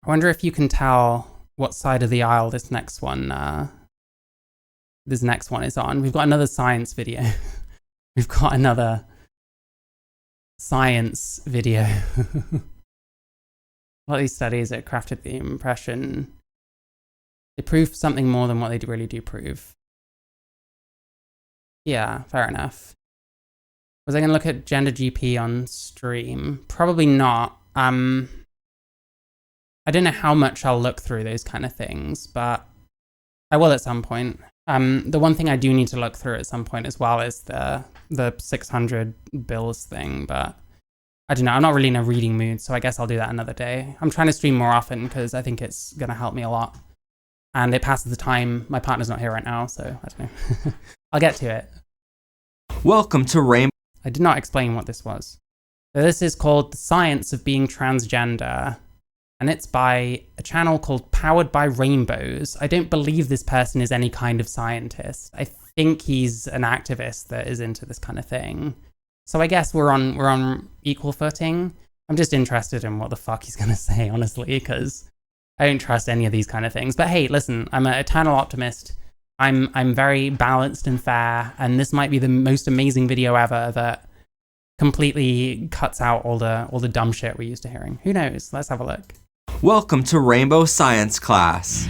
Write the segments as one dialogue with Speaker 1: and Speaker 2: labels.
Speaker 1: I wonder if you can tell what side of the aisle this next one is on. We've got another science video. We've got another science video. A lot of these studies that crafted the impression they prove something more than what they really do prove. Yeah, fair enough. Was I going to look at Gender GP on stream? Probably not. I don't know how much I'll look through those kind of things, but I will at some point. The one thing I do need to look through at some point as well is the 600 bills thing, but I don't know. I'm not really in a reading mood, so I guess I'll do that another day. I'm trying to stream more often because I think it's going to help me a lot. And it passes the time. My partner's not here right now, so I don't know. I'll get to it.
Speaker 2: Welcome to Rainbow.
Speaker 1: I did not explain what this was. So this is called The Science of Being Transgender, and it's by a channel called Powered by Rainbows. I don't believe this person is any kind of scientist. I think he's an activist that is into this kind of thing. So I guess we're on equal footing. I'm just interested in what the fuck he's gonna say, honestly, because I don't trust any of these kind of things. But hey, listen, I'm an eternal optimist. I'm very balanced and fair, and this might be the most amazing video ever that completely cuts out all the dumb shit we're used to hearing. Who knows? Let's have a look.
Speaker 2: Welcome to Rainbow Science class.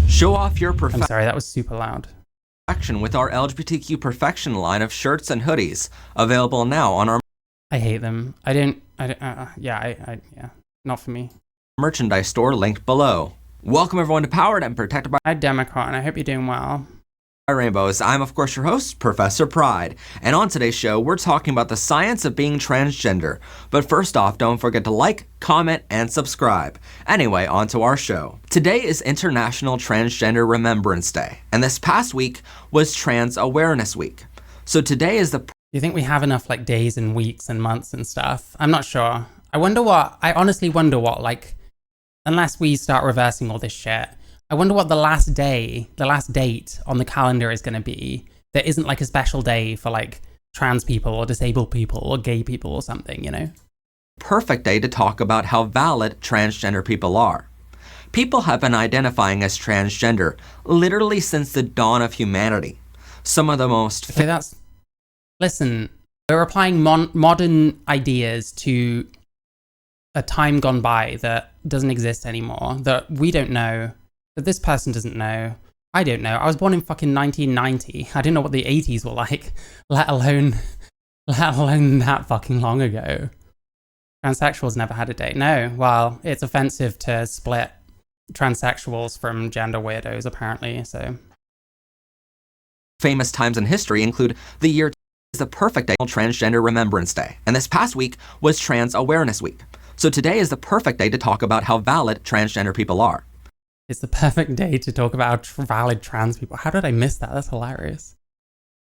Speaker 2: Show off your
Speaker 1: I'm sorry, that was super loud.
Speaker 2: perfection with our LGBTQ Perfection line of shirts and hoodies, available now on our
Speaker 1: I hate them. Yeah, not for me.
Speaker 2: merchandise store linked below. Welcome everyone to Powered and Protected by
Speaker 1: Hi, Democrat, and I hope you're doing well.
Speaker 2: Rainbows. I'm of course your host, Professor Pride, and on today's show we're talking about the science of being transgender. But first off, don't forget to like, comment, and subscribe. Anyway, on to our show. Today is International Transgender Remembrance Day, and this past week was Trans Awareness Week. So today is the
Speaker 1: Do you think we have enough like days and weeks and months and stuff? I'm not sure. I honestly wonder what, like, unless we start reversing all this shit, I wonder what the last date on the calendar is going to be that isn't like a special day for like trans people or disabled people or gay people or something, you know?
Speaker 2: perfect day to talk about how valid transgender people are. People have been identifying as transgender literally since the dawn of humanity. Some of the most
Speaker 1: Okay, listen, we're applying modern ideas to a time gone by that doesn't exist anymore, that we don't know, that this person doesn't know. I don't know. I was born in fucking 1990. I didn't know what the 80s were like, let alone that fucking long ago. Transsexuals never had a date. No, well, it's offensive to split transsexuals from gender weirdos, apparently, so.
Speaker 2: famous times in history include the year is the perfect day, Transgender Remembrance Day, and this past week was Trans Awareness Week. So today is the perfect day to talk about how valid transgender people are.
Speaker 1: It's the perfect day to talk about valid trans people. How did I miss that? That's hilarious.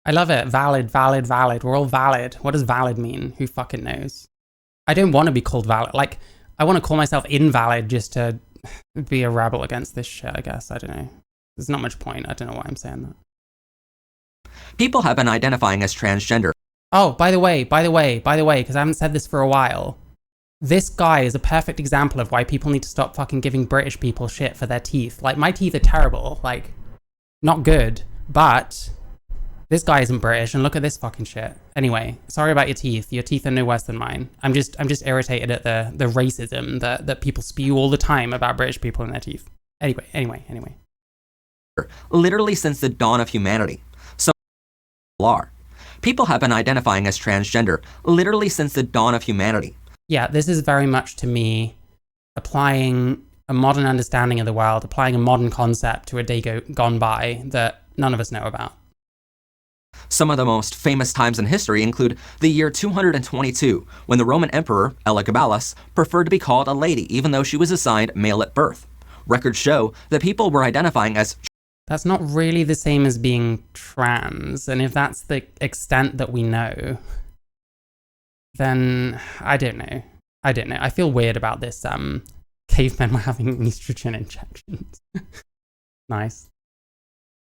Speaker 1: I love it. Valid, valid, valid. We're all valid. What does valid mean? Who fucking knows? I don't want to be called valid. Like, I want to call myself invalid just to be a rebel against this shit, I guess. I don't know. There's not much point. I don't know why I'm saying that.
Speaker 2: People have been identifying as transgender.
Speaker 1: Oh, by the way, because I haven't said this for a while. This guy is a perfect example of why people need to stop fucking giving British people shit for their teeth. Like, my teeth are terrible. Like, not good. But this guy isn't British, and look at this fucking shit. Anyway, sorry about your teeth. Your teeth are no worse than mine. I'm just irritated at the racism that people spew all the time about British people and their teeth. Anyway.
Speaker 2: Literally since the dawn of humanity. Some people are. People have been identifying as transgender literally since the dawn of humanity.
Speaker 1: Yeah, this is very much, to me, applying a modern understanding of the world, applying a modern concept to a day gone by that none of us know about.
Speaker 2: Some of the most famous times in history include the year 222, when the Roman Emperor Elagabalus preferred to be called a lady even though she was assigned male at birth. Records show that people were identifying as
Speaker 1: That's not really the same as being trans, and if that's the extent that we know, then I don't know. I feel weird about this. Cavemen were having estrogen injections. Nice.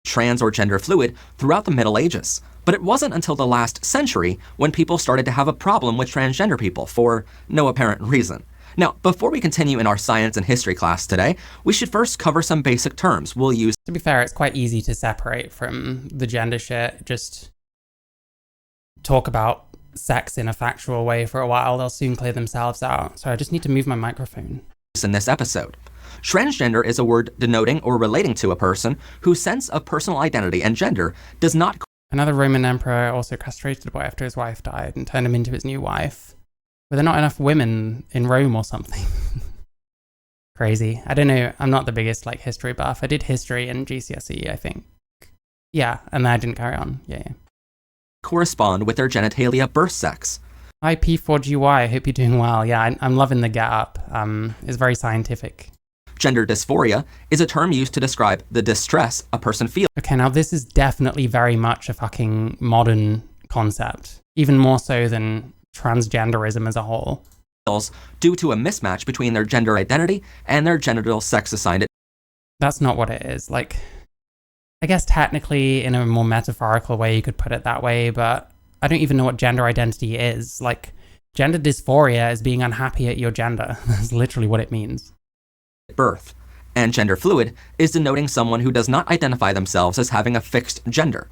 Speaker 2: trans or gender fluid throughout the Middle Ages. But it wasn't until the last century when people started to have a problem with transgender people for no apparent reason. Now, before we continue in our science and history class today, we should first cover some basic terms we'll use.
Speaker 1: To be fair, it's quite easy to separate from the gender shit. Just talk about sex in a factual way for a while. They'll soon clear themselves out. So I just need to move my microphone.
Speaker 2: In this episode. Transgender is a word denoting or relating to a person whose sense of personal identity and gender does not.
Speaker 1: Another Roman emperor also castrated a boy after his wife died and turned him into his new wife. Were there not enough women in Rome or something? Crazy. I don't know. I'm not the biggest history buff. I did history in GCSE, I think. Yeah, and then I didn't carry on. Yeah.
Speaker 2: Correspond with their genitalia birth sex.
Speaker 1: Hi P4GY, I hope you're doing well. Yeah, I'm loving the get up. It's very scientific.
Speaker 2: Gender dysphoria is a term used to describe the distress a person feels.
Speaker 1: Okay, now this is definitely very much a fucking modern concept. Even more so than transgenderism as a whole.
Speaker 2: Due to a mismatch between their gender identity and their genital sex assigned.
Speaker 1: That's not what it is. I guess technically in a more metaphorical way you could put it that way, but I don't even know what gender identity is. Gender dysphoria is being unhappy at your gender. That's literally what it means.
Speaker 2: Birth. And gender fluid is denoting someone who does not identify themselves as having a fixed gender.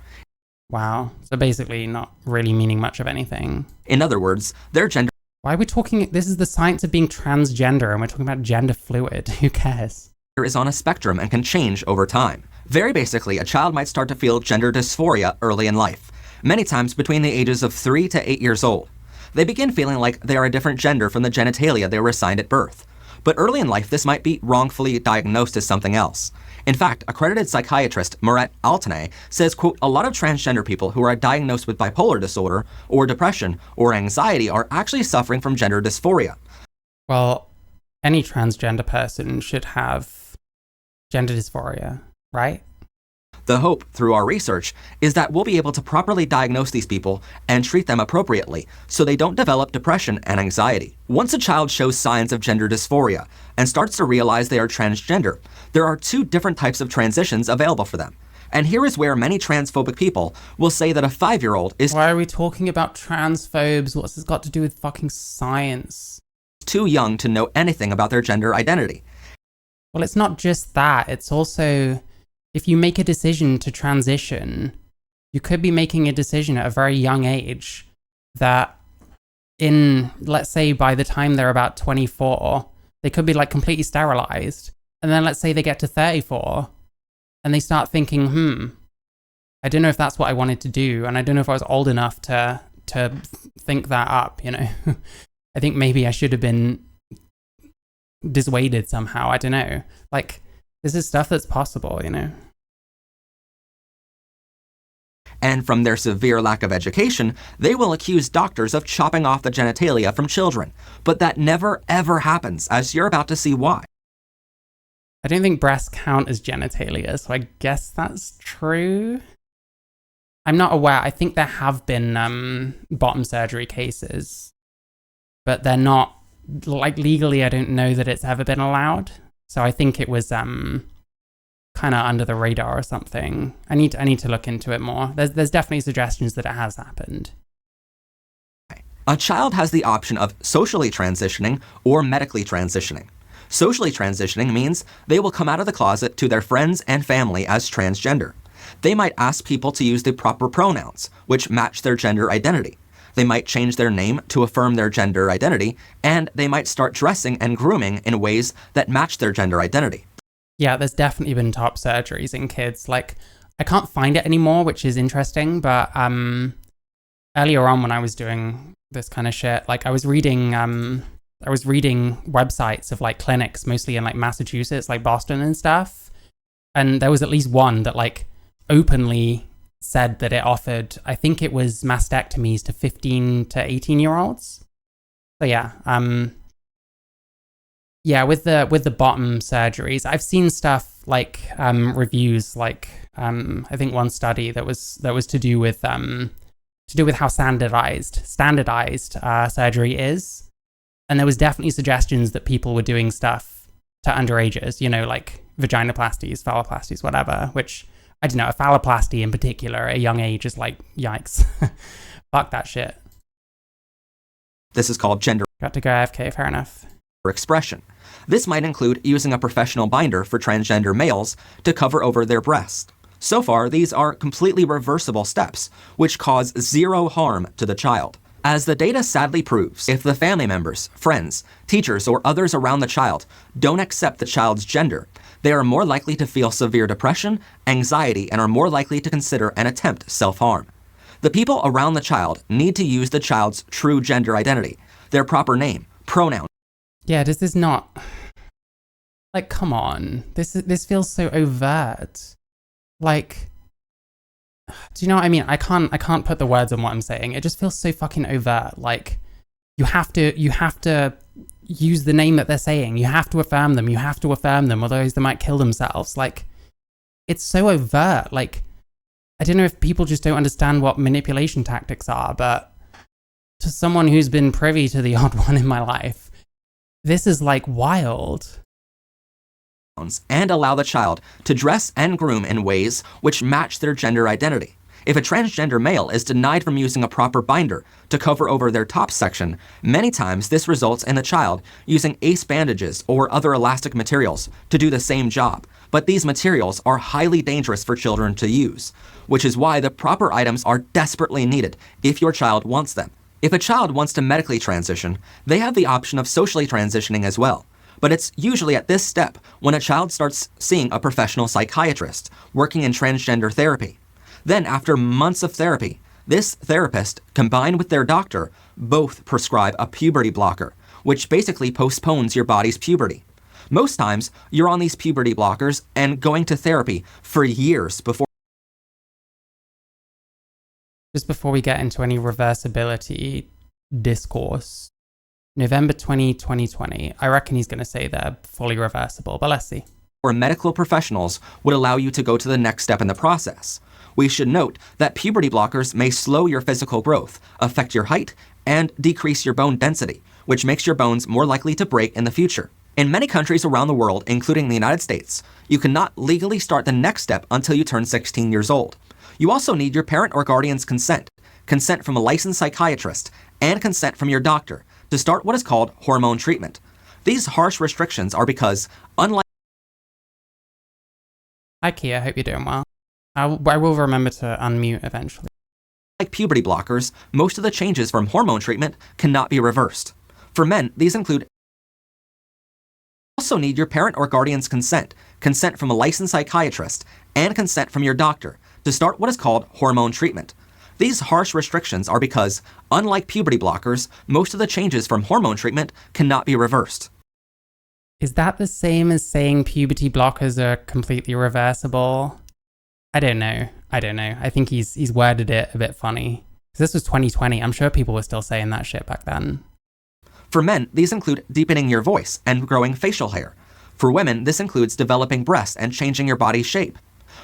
Speaker 1: Wow. So basically not really meaning much of anything.
Speaker 2: In other words, their gender.
Speaker 1: Why are we talking? This is the science of being transgender and we're talking about gender fluid. Who cares?
Speaker 2: Is on a spectrum and can change over time. Very basically, a child might start to feel gender dysphoria early in life, many times between the ages of 3 to 8 years old. They begin feeling like they are a different gender from the genitalia they were assigned at birth. But early in life, this might be wrongfully diagnosed as something else. In fact, accredited psychiatrist Murat Altanay says, quote, a lot of transgender people who are diagnosed with bipolar disorder or depression or anxiety are actually suffering from gender dysphoria.
Speaker 1: Well, any transgender person should have gender dysphoria, right?
Speaker 2: The hope, through our research, is that we'll be able to properly diagnose these people and treat them appropriately so they don't develop depression and anxiety. Once a child shows signs of gender dysphoria and starts to realize they are transgender, there are 2 different types of transitions available for them. And here is where many transphobic people will say that a 5-year-old is.
Speaker 1: Why are we talking about transphobes? What's this got to do with fucking science?
Speaker 2: Too young to know anything about their gender identity.
Speaker 1: Well, it's not just that. It's also, if you make a decision to transition, you could be making a decision at a very young age that let's say by the time they're about 24, they could be completely sterilized. And then let's say they get to 34 and they start thinking, I don't know if that's what I wanted to do. And I don't know if I was old enough to think that up, I think maybe I should have been dissuaded somehow. I don't know. This is stuff that's possible,
Speaker 2: And from their severe lack of education, they will accuse doctors of chopping off the genitalia from children. But that never, ever happens, as you're about to see why.
Speaker 1: I don't think breasts count as genitalia, so I guess that's true. I'm not aware. I think there have been bottom surgery cases, but they're not, legally, I don't know that it's ever been allowed. So I think it was kind of under the radar or something. I need to look into it more. There's definitely suggestions that it has happened.
Speaker 2: A child has the option of socially transitioning or medically transitioning. Socially transitioning means they will come out of the closet to their friends and family as transgender. They might ask people to use the proper pronouns, which match their gender identity. They might change their name to affirm their gender identity, and they might start dressing and grooming in ways that match their gender identity.
Speaker 1: Yeah, there's definitely been top surgeries in kids. I can't find it anymore, which is interesting, but earlier on when I was doing this kind of shit, I was reading websites of clinics, mostly in Massachusetts, Boston and stuff. And there was at least one that openly said that it offered, I think it was mastectomies to 15 to 18-year-olds. So yeah, with the bottom surgeries, I've seen stuff reviews, I think one study that was to do with how standardized surgery is. And there was definitely suggestions that people were doing stuff to underages, vaginoplasties, phalloplasties, whatever, which I don't know, a phalloplasty in particular at a young age is like, yikes. Fuck that shit.
Speaker 2: This is called gender
Speaker 1: Got to go AFK, fair enough.
Speaker 2: expression. This might include using a professional binder for transgender males to cover over their breast. So far, these are completely reversible steps, which cause zero harm to the child. As the data sadly proves, if the family members, friends, teachers, or others around the child don't accept the child's gender, they are more likely to feel severe depression, anxiety, and are more likely to consider and attempt self-harm. The people around the child need to use the child's true gender identity, their proper name, pronoun.
Speaker 1: Yeah, this is not... Like, come on. This feels so overt. Like... Do you know what I mean? I can't put the words on what I'm saying. It just feels so fucking overt. Like, you have to use the name that they're saying. You have to affirm them. You have to affirm them, otherwise they might kill themselves. Like, it's so overt. Like, I don't know if people just don't understand what manipulation tactics are, but to someone who's been privy to the odd one in my life, this is like wild.
Speaker 2: And allow the child to dress and groom in ways which match their gender identity. If a transgender male is denied from using a proper binder to cover over their top section, many times this results in the child using ace bandages or other elastic materials to do the same job. But these materials are highly dangerous for children to use, which is why the proper items are desperately needed if your child wants them. If a child wants to medically transition, they have the option of socially transitioning as well. But it's usually at this step when a child starts seeing a professional psychiatrist working in transgender therapy. Then, after months of therapy, this therapist, combined with their doctor, both prescribe a puberty blocker, which basically postpones your body's puberty. Most times, you're on these puberty blockers and going to therapy for years before.
Speaker 1: Just before we get into any reversibility discourse, November 2020, I reckon he's going to say they're fully reversible, but let's see.
Speaker 2: Or medical professionals would allow you to go to the next step in the process. We should note that puberty blockers may slow your physical growth, affect your height, and decrease your bone density, which makes your bones more likely to break in the future. In many countries around the world, including the United States, you cannot legally start the next step until you turn 16 years old. You also need your parent or guardian's consent, consent from a licensed psychiatrist, and consent from your doctor to start what is called hormone treatment. These harsh restrictions are because, unlike...
Speaker 1: Hi Kia, hope you're doing well. I will remember to unmute eventually.
Speaker 2: Like puberty blockers, most of the changes from hormone treatment cannot be reversed. For men, these include... You also need your parent or guardian's consent, consent from a licensed psychiatrist, and consent from your doctor to start what is called hormone treatment. These harsh restrictions are because, unlike puberty blockers, most of the changes from hormone treatment cannot be reversed.
Speaker 1: Is that the same as saying puberty blockers are completely reversible? I don't know. I think he's worded it a bit funny. 'Cause this was 2020. I'm sure people were still saying that shit back then.
Speaker 2: For men, these include deepening your voice and growing facial hair. For women, this includes developing breasts and changing your body's shape.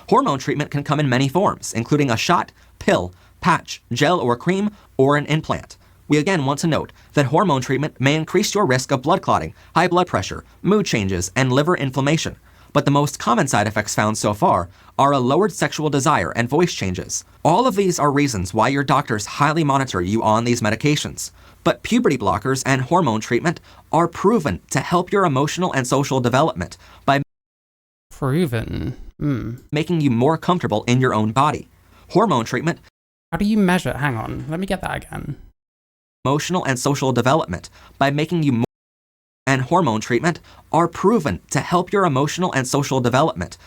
Speaker 2: Hormone treatment can come in many forms, including a shot, pill, patch, gel or cream, or an implant. We again want to note that hormone treatment may increase your risk of blood clotting, high blood pressure, mood changes, and liver inflammation. But the most common side effects found so far are a lowered sexual desire and voice changes. All of these are reasons why your doctors highly monitor you on these medications. But puberty blockers and hormone treatment are proven to help your emotional and social development by making you more comfortable in your own body. Hormone treatment...
Speaker 1: How do you measure? Hang on, let me get that again.
Speaker 2: Emotional and social development by making you more, and hormone treatment are proven to help your emotional and social development.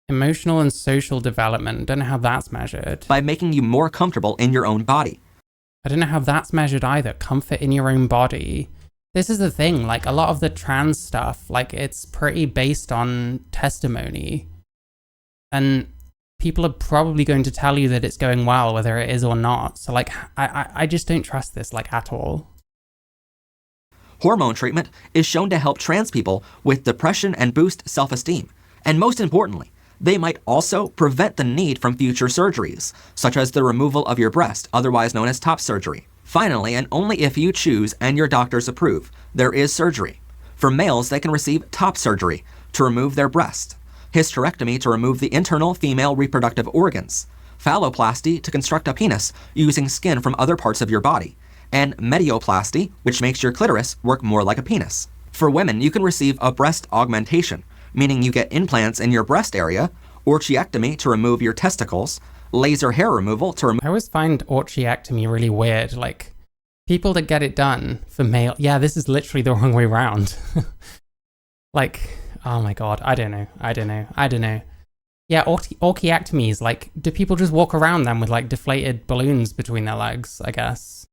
Speaker 1: Emotional and social development, don't know how that's measured.
Speaker 2: By making you more comfortable in your own body.
Speaker 1: I don't know how that's measured either. Comfort in your own body. This is the thing, like a lot of the trans stuff, like it's pretty based on testimony. And people are probably going to tell you that it's going well, whether it is or not. So like, I just don't trust this like at all.
Speaker 2: Hormone treatment is shown to help trans people with depression and boost self-esteem. And most importantly, they might also prevent the need from future surgeries, such as the removal of your breast, otherwise known as top surgery. Finally, and only if you choose and your doctors approve, there is surgery. For males, they can receive top surgery to remove their breast. hysterectomy to remove the internal female reproductive organs, phalloplasty to construct a penis using skin from other parts of your body, and medioplasty, which makes your clitoris work more like a penis. For women, you can receive a breast augmentation, meaning you get implants in your breast area, orchiectomy to remove your testicles, laser hair removal to remove...
Speaker 1: I always find orchiectomy really weird. Like, people that get it done for male... Yeah, this is literally the wrong way around. Like, oh my god, I don't know. Yeah, orchiectomies, like, do people just walk around them with, like, deflated balloons between their legs, I guess?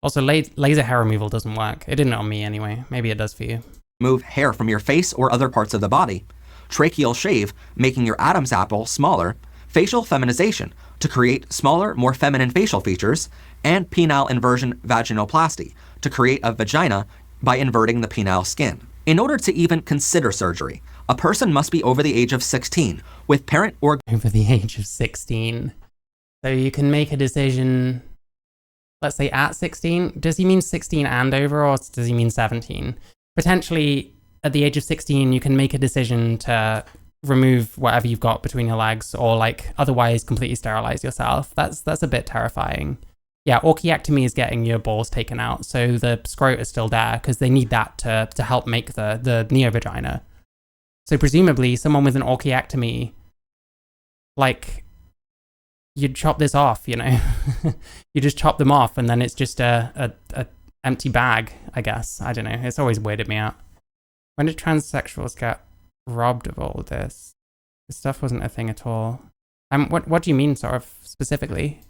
Speaker 1: Also, laser hair removal doesn't work. It didn't on me anyway. Maybe it does for you.
Speaker 2: Remove hair from your face or other parts of the body, tracheal shave, making your Adam's apple smaller, facial feminization, to create smaller, more feminine facial features, and penile inversion vaginoplasty, to create a vagina by inverting the penile skin. In order to even consider surgery, a person must be over the age of 16, with parent or...
Speaker 1: Over the age of 16. So you can make a decision, let's say at 16. Does he mean 16 and over, or does he mean 17? Potentially, at the age of 16, you can make a decision to remove whatever you've got between your legs, or like otherwise completely sterilize yourself. That's a bit terrifying. Yeah, orchiectomy is getting your balls taken out, so the scrot is still there because they need that to help make the neovagina. So presumably, someone with an orchiectomy, like, you'd chop this off, you know? You just chop them off, and then it's just a empty bag, I guess. I don't know. It's always weirded me out. When did transsexuals get robbed of all of this? This stuff wasn't a thing at all. What do you mean, sort of, specifically?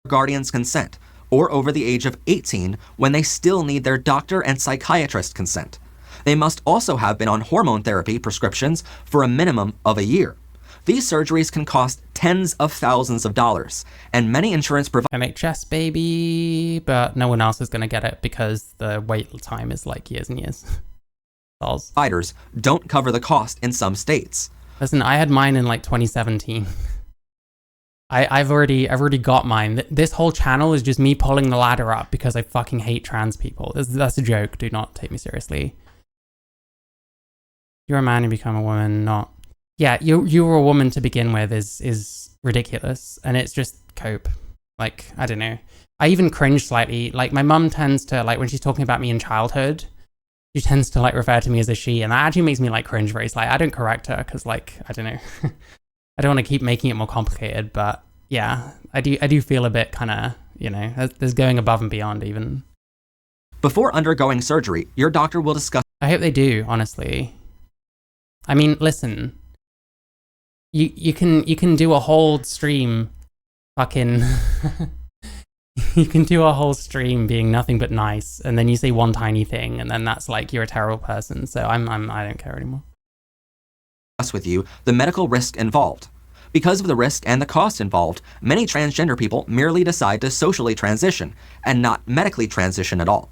Speaker 2: Guardian's consent, or over the age of 18 when they still need their doctor and psychiatrist consent. They must also have been on hormone therapy prescriptions for a minimum of a year. These surgeries can cost tens of thousands of dollars, and many insurance providers...
Speaker 1: NHS, baby, but no one else is going to get it because the wait time is like years and years.
Speaker 2: Providers don't cover the cost in some states.
Speaker 1: Listen, I had mine in like 2017. I've already got mine. This whole channel is just me pulling the ladder up because I fucking hate trans people. That's a joke. Do not take me seriously. You're a man, you become a woman, not... Yeah, you were a woman to begin with is ridiculous, and it's just cope. Like, I don't know. I even cringe slightly. Like, my mum tends to, like, when she's talking about me in childhood, she tends to, like, refer to me as a she, and that actually makes me, like, cringe very slightly. I don't correct her, because, like, I don't know. I don't want to keep making it more complicated, but yeah, I do feel a bit kind of, you know, there's going above and beyond even.
Speaker 2: Before undergoing surgery, your doctor will discuss...
Speaker 1: I hope they do, honestly. I mean, listen, you can do a whole stream fucking... You can do a whole stream being nothing but nice, and then you say one tiny thing, and then that's like, you're a terrible person, so I don't care anymore.
Speaker 2: With you the medical risk involved. Because of the risk and the cost involved, many transgender people merely decide to socially transition and not medically transition at all.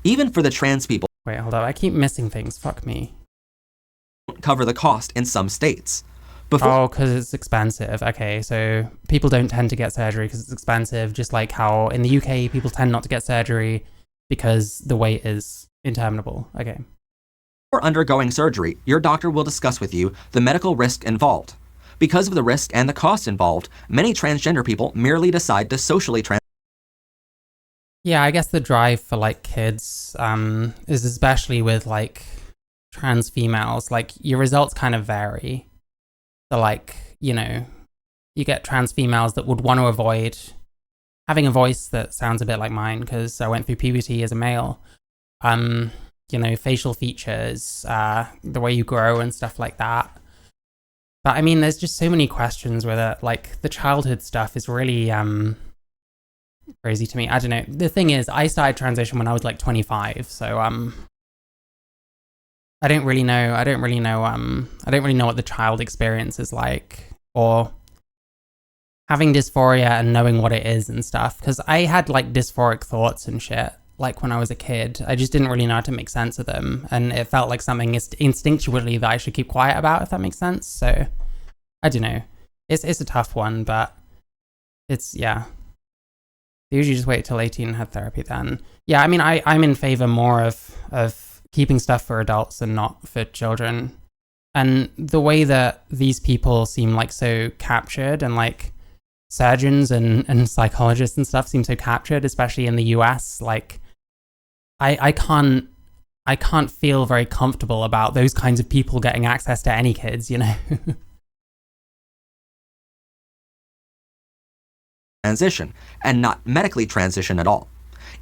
Speaker 2: Even for the trans people...
Speaker 1: Wait, hold up, I keep missing things, fuck me.
Speaker 2: ...don't cover the cost in some states.
Speaker 1: Oh, because it's expensive. Okay, so people don't tend to get surgery because it's expensive, just like how in the UK people tend not to get surgery because the wait is interminable. Okay.
Speaker 2: Before undergoing surgery, your doctor will discuss with you the medical risk involved. Because of the risk and the cost involved, many transgender people merely decide to socially transition.
Speaker 1: Yeah, I guess the drive for like kids is especially with like trans females, like your results kind of vary. So like, you know, you get trans females that would want to avoid having a voice that sounds a bit like mine because I went through puberty as a male. You know, facial features, the way you grow and stuff like that. But I mean, there's just so many questions with it. Like the childhood stuff is really crazy to me. I don't know. The thing is, I started transition when I was like 25, so I don't really know what the child experience is like, or having dysphoria and knowing what it is and stuff. Because I had like dysphoric thoughts and shit. Like when I was a kid, I just didn't really know how to make sense of them, and it felt like something instinctually that I should keep quiet about, if that makes sense. So I don't know. It's a tough one, but it's, yeah. They usually just wait till 18 and have therapy then. Yeah, I mean, I'm in favor more of keeping stuff for adults and not for children. And the way that these people seem like so captured, and like surgeons and psychologists and stuff seem so captured, especially in the US, like I can't feel very comfortable about those kinds of people getting access to any kids, you know?
Speaker 2: Transition and not medically transition at all.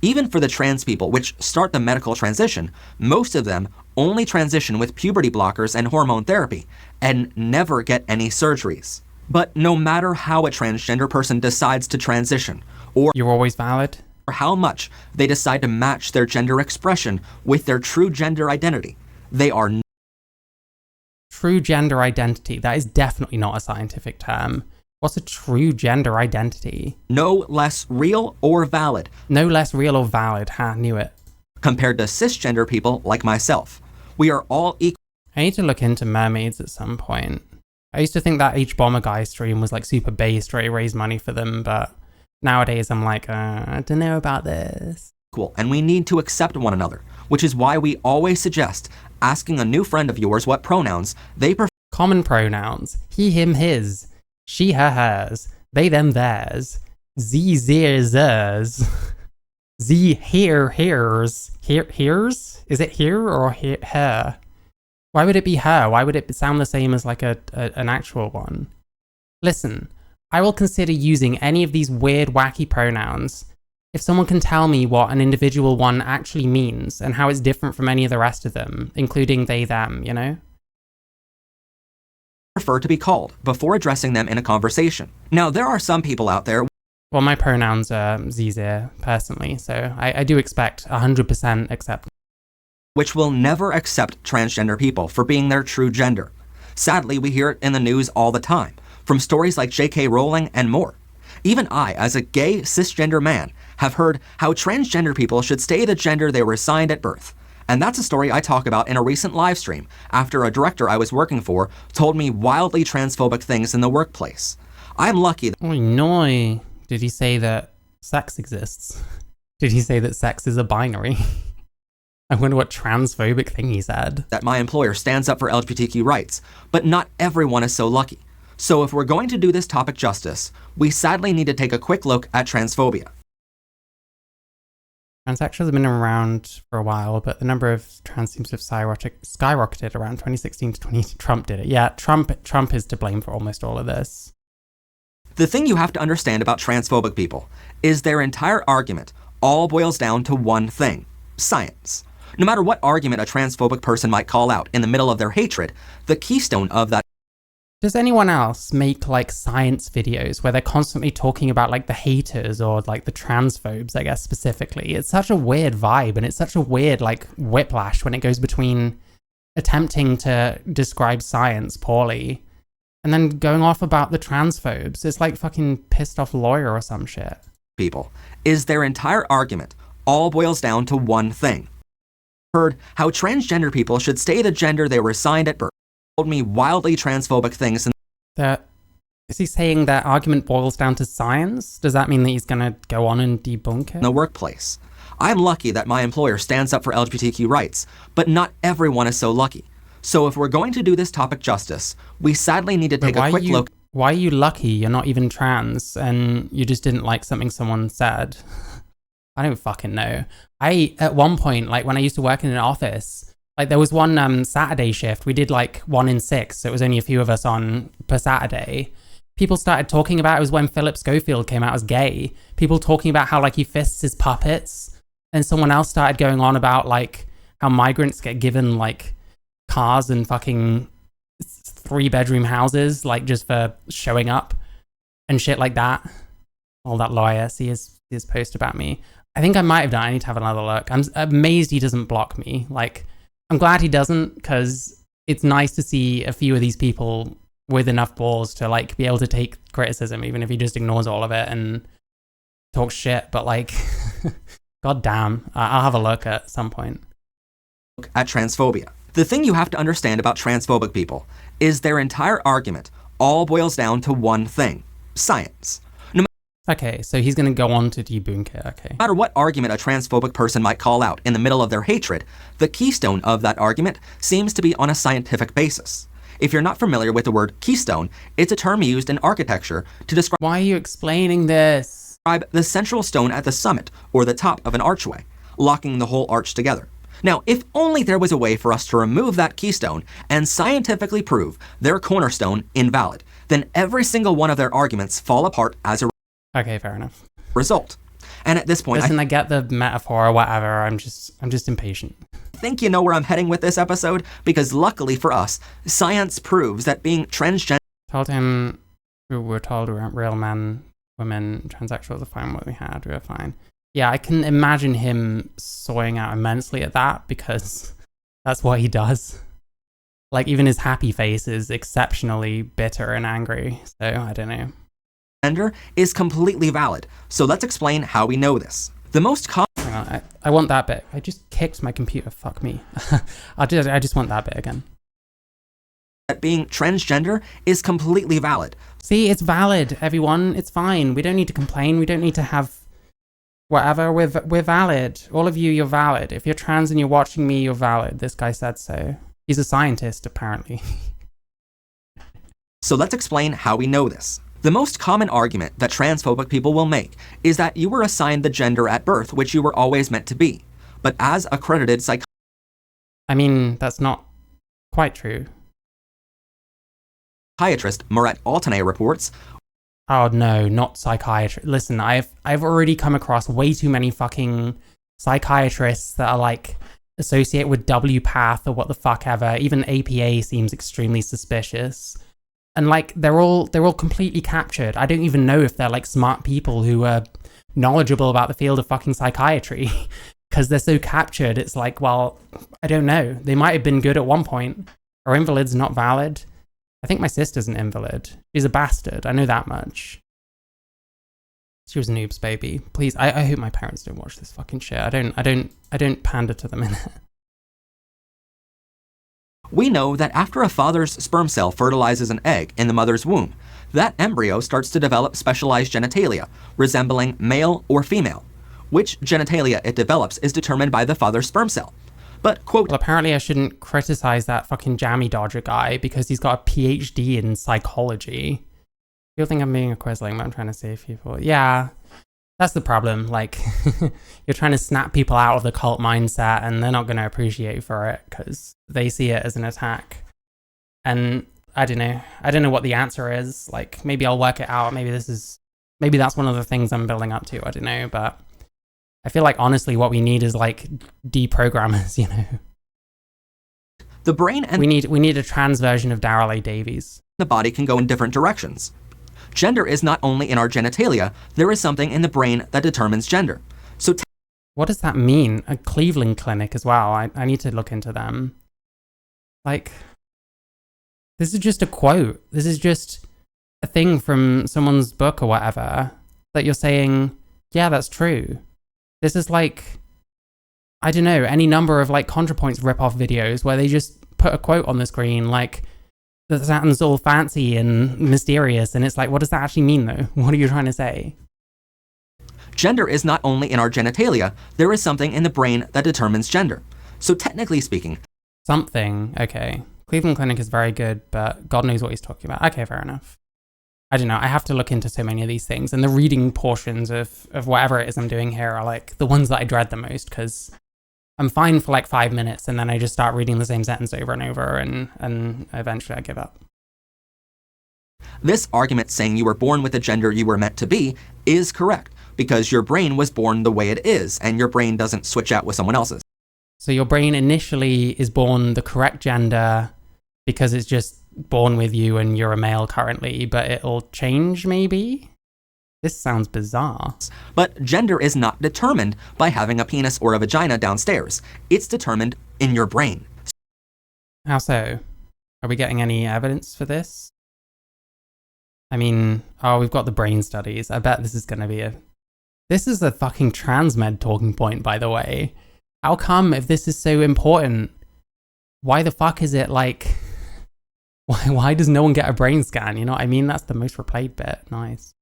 Speaker 2: Even for the trans people which start the medical transition, most of them only transition with puberty blockers and hormone therapy and never get any surgeries. But no matter how a transgender person decides to transition, or
Speaker 1: You're always valid?
Speaker 2: how much they decide to match their gender expression with their true gender identity, they are
Speaker 1: True gender identity. That is definitely not a scientific term. What's a true gender identity?
Speaker 2: no less real or valid
Speaker 1: No less real or valid. Ha, knew it.
Speaker 2: compared to cisgender people like myself. We are all equal.
Speaker 1: I need to look into mermaids at some point. I used to think that H-Bomber guy stream was like super based, where he raised money for them, but nowadays I'm like, I don't know about this.
Speaker 2: And we need to accept one another, which is why we always suggest asking a new friend of yours what pronouns they prefer.
Speaker 1: Common pronouns. He, him, his. She, her, hers. They, them, theirs. Z, zir, zers. Z, here, hers. Here's? Is it here or her? Why would it be her? Why would it sound the same as like an actual one? Listen, I will consider using any of these weird, wacky pronouns if someone can tell me what an individual one actually means and how it's different from any of the rest of them, including they, them, you know?
Speaker 2: Prefer to be called before addressing them in a conversation. Now, there are some people out there.
Speaker 1: Well, my pronouns are Zizir, personally, so I do expect 100% accept.
Speaker 2: Which will never accept transgender people for being their true gender. Sadly, we hear it in the news all the time, from stories like J.K. Rowling and more. Even I, as a gay cisgender man, have heard how transgender people should stay the gender they were assigned at birth. And that's a story I talk about in a recent live stream after a director I was working for told me wildly transphobic things in the workplace. I'm lucky that
Speaker 1: Oy noy. Did he say that sex exists? Did he say that sex is a binary? I wonder what transphobic thing he said.
Speaker 2: my employer stands up for LGBTQ rights, but not everyone is so lucky. So if we're going to do this topic justice, we sadly need to take a quick look at transphobia.
Speaker 1: Transsexuals have been around for a while, but the number of trans seems to have skyrocketed around 2016 to 20. Trump did it. Yeah, Trump is to blame for almost all of this.
Speaker 2: The thing you have to understand about transphobic people is their entire argument all boils down to one thing: science. No matter what argument a transphobic person might call out in the middle of their hatred, the keystone of that.
Speaker 1: Does anyone else make like science videos where they're constantly talking about like the haters or like the transphobes, I guess specifically? It's such a weird vibe, and it's such a weird like whiplash when it goes between attempting to describe science poorly and then going off about the transphobes. It's like fucking pissed off lawyer or some shit.
Speaker 2: People is their entire argument all boils down to one thing. Heard how transgender people should stay the gender they were assigned at birth. Told me wildly transphobic things in
Speaker 1: Is he saying that argument boils down to science? Does that mean that he's gonna go on and debunk it?
Speaker 2: the workplace. I'm lucky that my employer stands up for LGBTQ rights, but not everyone is so lucky. So if we're going to do this topic justice, we sadly need to take a quick look.
Speaker 1: Why are you lucky you're not even trans and you just didn't like something someone said? I don't fucking know. At one point, like when I used to work in an office, like there was one Saturday shift, we did like 1 in 6, so it was only a few of us on per Saturday. People started talking about, it was when Philip Schofield came out as gay, people talking about how like he fists his puppets, and someone else started going on about like how migrants get given like cars and fucking 3-bedroom houses, like just for showing up and shit like that. All that lawyer, see his post about me. I think I might have done, I need to have another look. I'm amazed he doesn't block me. Like, I'm glad he doesn't, because it's nice to see a few of these people with enough balls to like be able to take criticism, even if he just ignores all of it and talks shit. But like, god damn, I'll have a look at some point.
Speaker 2: At transphobia. The thing you have to understand about transphobic people is their entire argument all boils down to one thing: science.
Speaker 1: Okay, so he's going to go on to debunk it, okay.
Speaker 2: No matter what argument a transphobic person might call out in the middle of their hatred, the keystone of that argument seems to be on a scientific basis. If you're not familiar with the word keystone, it's a term used in architecture to describe
Speaker 1: Why are you explaining this?
Speaker 2: the central stone at the summit or the top of an archway, locking the whole arch together. Now, if only there was a way for us to remove that keystone and scientifically prove their cornerstone invalid, then every single one of their arguments fall apart as a
Speaker 1: Okay, fair enough.
Speaker 2: result. And at this point,
Speaker 1: Listen, I get the metaphor or whatever. I'm just impatient.
Speaker 2: I think you know where I'm heading with this episode, because luckily for us, science proves that being transgender
Speaker 1: Told him we were told we weren't real men, women, transsexuals are fine. What we had, we were fine. Yeah, I can imagine him soying out immensely at that because that's what he does. Like, even his happy face is exceptionally bitter and angry. So, I don't know.
Speaker 2: gender is completely valid. So let's explain how we know this. The most common
Speaker 1: Hang on, I want that bit. I just kicked my computer. Fuck me. I just want that bit again.
Speaker 2: that being transgender is completely valid.
Speaker 1: See, it's valid, everyone. It's fine. We don't need to complain. We don't need to have whatever. We're valid. All of you, you're valid. If you're trans and you're watching me, you're valid. This guy said so. He's a scientist, apparently.
Speaker 2: So let's explain how we know this. The most common argument that transphobic people will make is that you were assigned the gender at birth which you were always meant to be. But as accredited
Speaker 1: I mean, that's not quite true.
Speaker 2: psychiatrist Murat Altanay reports,
Speaker 1: Oh no, not psychiatry. Listen, I've already come across way too many fucking psychiatrists that are like associated with WPATH or what the fuck ever. Even APA seems extremely suspicious. And like they're all completely captured. I don't even know if they're like smart people who are knowledgeable about the field of fucking psychiatry because they're so captured. It's like, well, I don't know. They might have been good at one point. Are invalids not valid? I think my sister's an invalid. She's a bastard. I know that much. She was Noob's baby. Please, I hope my parents don't watch this fucking shit. I don't pander to them in it.
Speaker 2: we know that after a father's sperm cell fertilizes an egg in the mother's womb, that embryo starts to develop specialized genitalia, resembling male or female. Which genitalia it develops is determined by the father's sperm cell. But, quote,
Speaker 1: Well, apparently I shouldn't criticize that fucking Jammy Dodger guy because he's got a PhD in psychology. People think I'm being a quisling, but I'm trying to save people. Yeah, that's the problem. Like, you're trying to snap people out of the cult mindset and they're not going to appreciate you for it because they see it as an attack. And I don't know what the answer is. Like, maybe I'll work it out. Maybe that's one of the things I'm building up to. I don't know, but I feel like honestly what we need is like deprogrammers, you know.
Speaker 2: the brain and
Speaker 1: We need a trans version of Daryl A. Davies.
Speaker 2: the body can go in different directions. Gender is not only in our genitalia, there is something in the brain that determines gender. So
Speaker 1: What does that mean? A Cleveland Clinic as well. I need to look into them. Like, this is just a quote. This is just a thing from someone's book or whatever that you're saying, yeah, that's true. This is like, I don't know, any number of like ContraPoints rip-off videos where they just put a quote on the screen like, that sounds all fancy and mysterious, and it's like, what does that actually mean though? What are you trying to say?
Speaker 2: gender is not only in our genitalia, there is something in the brain that determines gender. So technically speaking,
Speaker 1: Something, okay. Cleveland Clinic is very good, but God knows what he's talking about. Okay, fair enough. I don't know, I have to look into so many of these things, and the reading portions of whatever it is I'm doing here are like the ones that I dread the most, because I'm fine for like 5 minutes, and then I just start reading the same sentence over and over, and eventually I give up.
Speaker 2: this argument saying you were born with the gender you were meant to be is correct, because your brain was born the way it is, and your brain doesn't switch out with someone else's.
Speaker 1: So your brain initially is born the correct gender because it's just born with you and you're a male currently, but it'll change maybe? This sounds bizarre.
Speaker 2: But gender is not determined by having a penis or a vagina downstairs. It's determined in your brain.
Speaker 1: How so? Are we getting any evidence for this? I mean, oh, we've got the brain studies. I bet this is going to be This is a fucking transmed talking point, by the way. How come, if this is so important, why the fuck is it like... Why does no one get a brain scan? You know what I mean? That's the most replayed bit. Nice.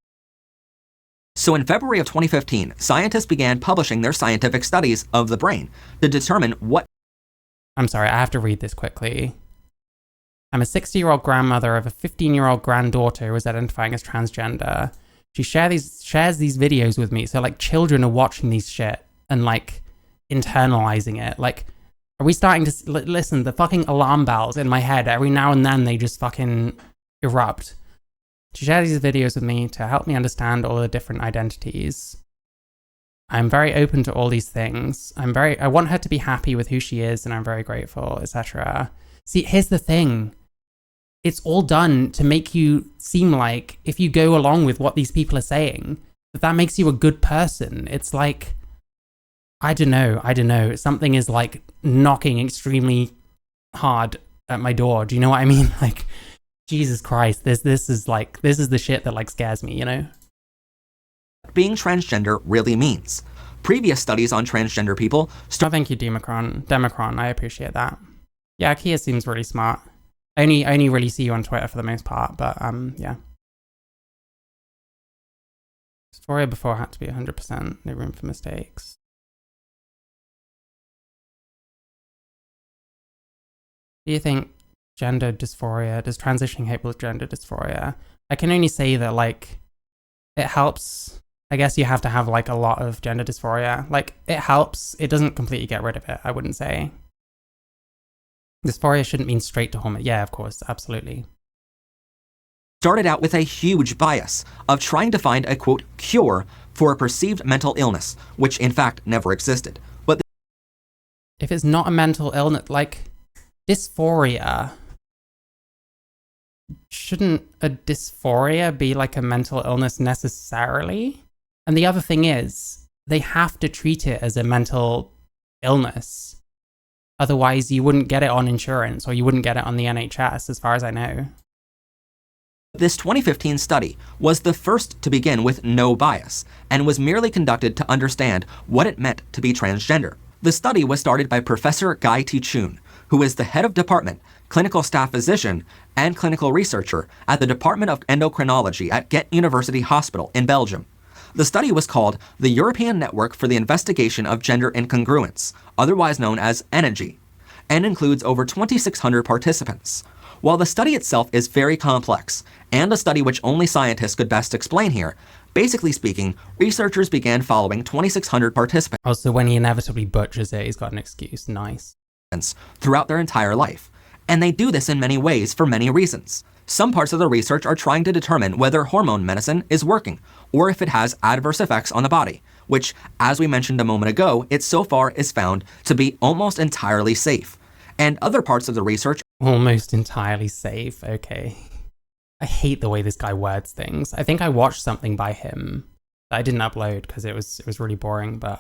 Speaker 2: So in February of 2015, scientists began publishing their scientific studies of the brain to determine what
Speaker 1: I'm sorry, I have to read this quickly. I'm a 60-year-old grandmother of a 15-year-old granddaughter who is identifying as transgender. She shares these videos with me. So like children are watching these shit and like internalizing it. Like, are we starting to listen? The fucking alarm bells in my head, every now and then they just fucking erupt. She shares these videos with me to help me understand all the different identities. I'm very open to all these things. I want her to be happy with who she is, and I'm very grateful, etc. See, here's the thing. It's all done to make you seem like, if you go along with what these people are saying, that makes you a good person. It's like, I don't know. Something is like knocking extremely hard at my door. Do you know what I mean? Like, Jesus Christ, this is the shit that like scares me, you know?
Speaker 2: Being transgender really means. Previous studies on transgender people
Speaker 1: thank you, Democron. I appreciate that. Yeah, Kia seems really smart. I only really see you on Twitter for the most part, but yeah. Dysphoria before had to be 100%, no room for mistakes. Do you think gender dysphoria, does transitioning help with gender dysphoria? I can only say that like, it helps. I guess you have to have like a lot of gender dysphoria. Like, it helps. It doesn't completely get rid of it, I wouldn't say. Dysphoria shouldn't mean straight to hormone. Yeah, of course, absolutely.
Speaker 2: Started out with a huge bias of trying to find a, quote, cure for a perceived mental illness, which in fact never existed. But
Speaker 1: if it's not a mental illness, like dysphoria, shouldn't a dysphoria be like a mental illness necessarily? And the other thing is, they have to treat it as a mental illness. Otherwise, you wouldn't get it on insurance, or you wouldn't get it on the NHS, as far as I know.
Speaker 2: This 2015 study was the first to begin with no bias, and was merely conducted to understand what it meant to be transgender. The study was started by Professor Guy T. Chun, who is the head of department, clinical staff physician, and clinical researcher at the Department of Endocrinology at Ghent University Hospital in Belgium. The study was called the European Network for the Investigation of Gender Incongruence, otherwise known as ENEGY, and includes over 2,600 participants. While the study itself is very complex, and a study which only scientists could best explain here, basically speaking, researchers began following 2,600 participants.
Speaker 1: Oh, so when he inevitably butchers it, he's got an excuse. Nice.
Speaker 2: Throughout their entire life. And they do this in many ways for many reasons. Some parts of the research are trying to determine whether hormone medicine is working, or if it has adverse effects on the body, which, as we mentioned a moment ago, it so far is found to be almost entirely safe. And other parts of the research
Speaker 1: almost entirely safe, okay. I hate the way this guy words things. I think I watched something by him that I didn't upload because it was really boring, but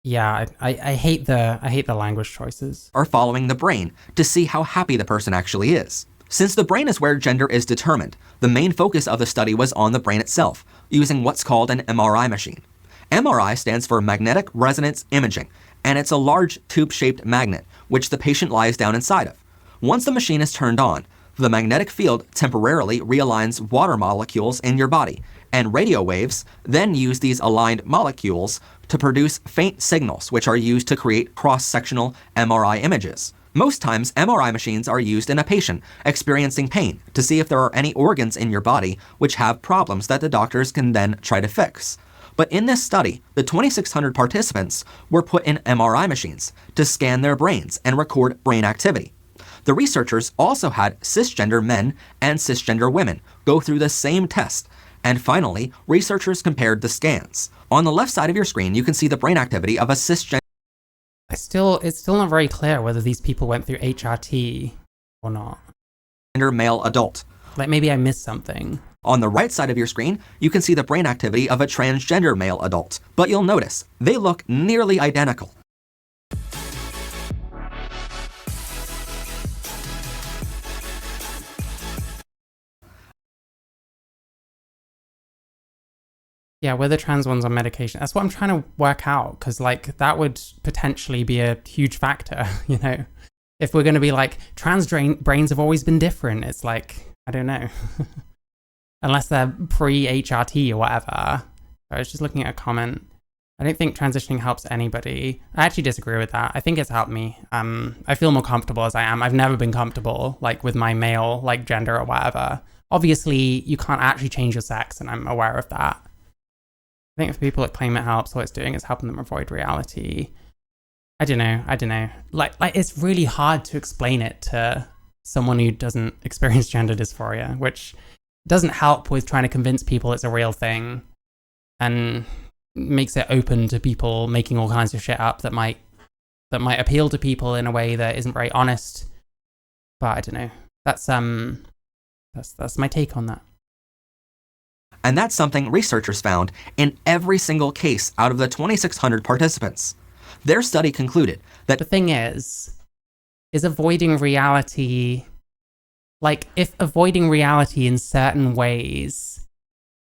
Speaker 1: yeah, I hate the language choices.
Speaker 2: Are following the brain to see how happy the person actually is. Since the brain is where gender is determined, the main focus of the study was on the brain itself, using what's called an MRI machine. MRI stands for magnetic resonance imaging, and it's a large tube-shaped magnet, which the patient lies down inside of. Once the machine is turned on, the magnetic field temporarily realigns water molecules in your body, and radio waves then use these aligned molecules to produce faint signals, which are used to create cross-sectional MRI images. Most times, MRI machines are used in a patient experiencing pain to see if there are any organs in your body which have problems that the doctors can then try to fix. But in this study, the 2,600 participants were put in MRI machines to scan their brains and record brain activity. The researchers also had cisgender men and cisgender women go through the same test. And finally, researchers compared the scans. On the left side of your screen, you can see the brain activity of a cisgender.
Speaker 1: It's still not very clear whether these people went through HRT or not.
Speaker 2: Male adult.
Speaker 1: Like maybe I missed something.
Speaker 2: On the right side of your screen, you can see the brain activity of a transgender male adult. But you'll notice, they look nearly identical.
Speaker 1: Yeah, were the trans ones on medication? That's what I'm trying to work out, because like that would potentially be a huge factor, you know? If we're going to be like, trans brains have always been different, it's like, I don't know. Unless they're pre-HRT or whatever. I was just looking at a comment. I don't think transitioning helps anybody. I actually disagree with that. I think it's helped me. I feel more comfortable as I am. I've never been comfortable, like, with my male, like, gender or whatever. Obviously, you can't actually change your sex, and I'm aware of that. I think for people that claim it helps, what it's doing is helping them avoid reality. I don't know. Like, it's really hard to explain it to someone who doesn't experience gender dysphoria, which doesn't help with trying to convince people it's a real thing, and makes it open to people making all kinds of shit up that might appeal to people in a way that isn't very honest. But I don't know. That's my take on that.
Speaker 2: And that's something researchers found in every single case out of the 2,600 participants. Their study concluded that
Speaker 1: the thing is avoiding reality, like, if avoiding reality in certain ways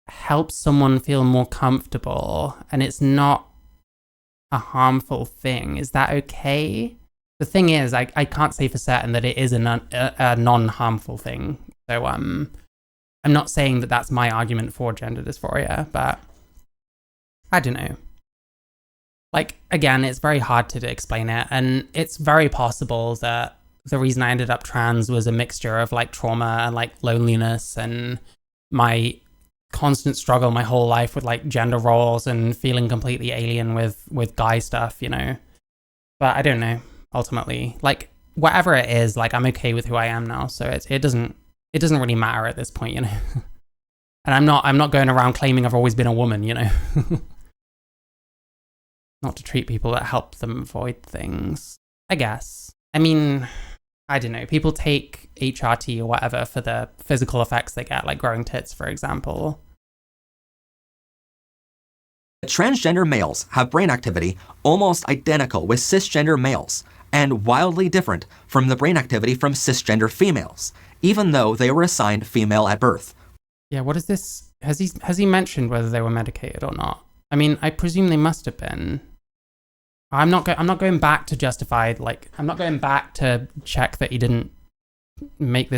Speaker 1: helps someone feel more comfortable and it's not a harmful thing, is that okay? The thing is, I can't say for certain that it is a non-harmful thing. So I'm not saying that that's my argument for gender dysphoria, but I don't know. Like, again, it's very hard to explain it, and it's very possible that the reason I ended up trans was a mixture of, like, trauma and, like, loneliness and my constant struggle my whole life with, like, gender roles and feeling completely alien with guy stuff, you know. But I don't know, ultimately. Like, whatever it is, like, I'm okay with who I am now, so it doesn't really matter at this point, you know. And I'm not going around claiming I've always been a woman, you know. Not to treat people that help them avoid things, I guess. I mean, I don't know. People take HRT or whatever for the physical effects they get, like growing tits, for example.
Speaker 2: transgender males have brain activity almost identical with cisgender males, and wildly different from the brain activity from cisgender females, even though they were assigned female at birth.
Speaker 1: Yeah, what is this? Has he mentioned whether they were medicated or not? I mean, I presume they must have been. I'm not going back to justify, like, I'm not going back to check that he didn't make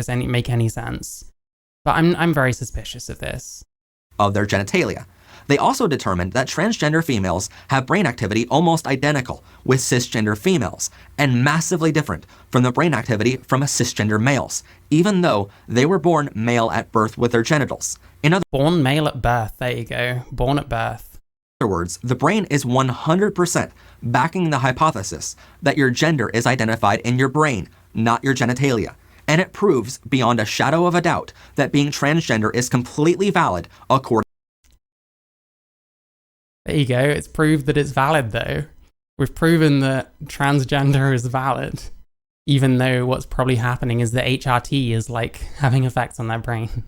Speaker 1: any sense. But I'm very suspicious of this.
Speaker 2: Of their genitalia. They also determined that transgender females have brain activity almost identical with cisgender females, and massively different from the brain activity from cisgender males, even though they were born male at birth with their genitals.
Speaker 1: Born male at birth, there you go. Born at birth.
Speaker 2: In other words, the brain is 100% backing the hypothesis that your gender is identified in your brain, not your genitalia. And it proves beyond a shadow of a doubt that being transgender is completely valid according.
Speaker 1: There you go. It's proved that it's valid, though. We've proven that transgender is valid, even though what's probably happening is that HRT is, like, having effects on their brain.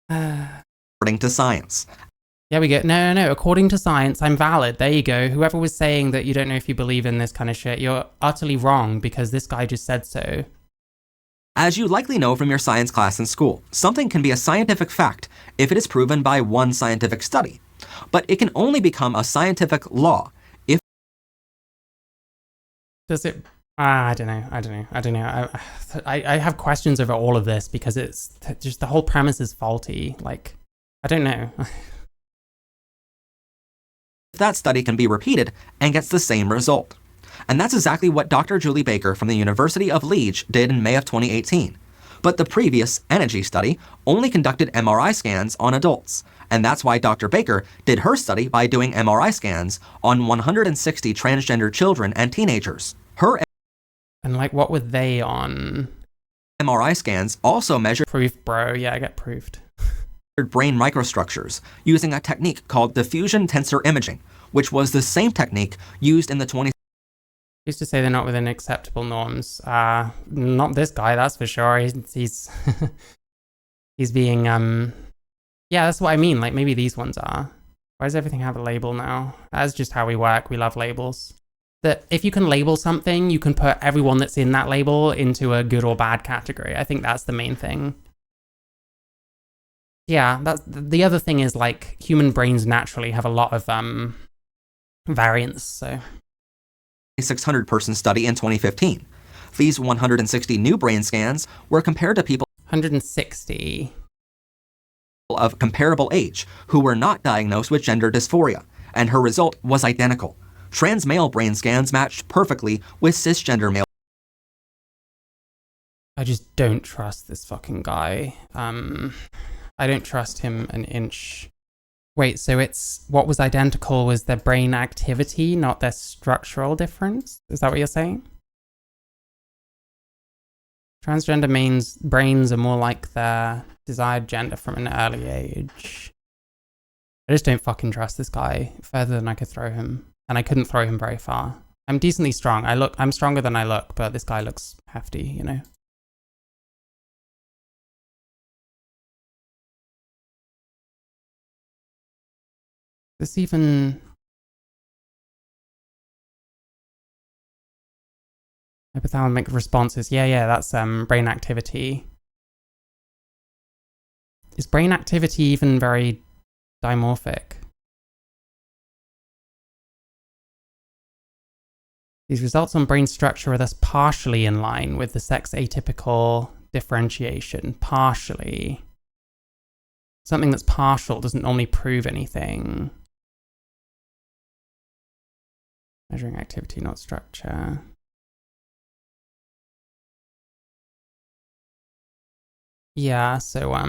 Speaker 2: According to science.
Speaker 1: Yeah, we go. No. According to science, I'm valid. There you go. Whoever was saying that you don't know if you believe in this kind of shit, you're utterly wrong, because this guy just said so.
Speaker 2: As you likely know from your science class in school, something can be a scientific fact if it is proven by one scientific study. But it can only become a scientific law if...
Speaker 1: Does it... I don't know. I have questions over all of this because it's just the whole premise is faulty. Like, I don't know.
Speaker 2: That study can be repeated and gets the same result. And that's exactly what Dr. Julie Baker from the University of Liege did in May of 2018. But the previous ENERGY study only conducted MRI scans on adults. And that's why Dr. Baker did her study by doing MRI scans on 160 transgender children and teenagers. Her
Speaker 1: and, like, what were they on?
Speaker 2: MRI scans also measured
Speaker 1: proof, bro. Yeah, I get proofed.
Speaker 2: Brain microstructures using a technique called diffusion tensor imaging, which was the same technique used in the 20...
Speaker 1: Used to say they're not within acceptable norms. Not this guy, that's for sure. He's he's being yeah, that's what I mean. Like, maybe these ones are. Why does everything have a label now? That's just how we work. We love labels. That if you can label something, you can put everyone that's in that label into a good or bad category. I think that's the main thing. Yeah, that's the other thing is, like, human brains naturally have a lot of variance, so
Speaker 2: 600-person study in 2015. These 160 new brain scans were compared to people
Speaker 1: 160.
Speaker 2: of comparable age who were not diagnosed with gender dysphoria, and her result was identical. Trans male brain scans matched perfectly with cisgender male.
Speaker 1: I just don't trust this fucking guy. I don't trust him an inch. Wait, so it's what was identical was their brain activity, not their structural difference? Is that what you're saying? Transgender means brains are more like their desired gender from an early age. I just don't fucking trust this guy further than I could throw him. And I couldn't throw him very far. I'm decently strong. I'm stronger than I look, but this guy looks hefty, you know? This even... Hypothalamic responses. Yeah, that's brain activity. Is brain activity even very dimorphic? These results on brain structure are thus partially in line with the sex atypical differentiation. Partially. Something that's partial doesn't normally prove anything. Measuring activity, not structure. Yeah, so, I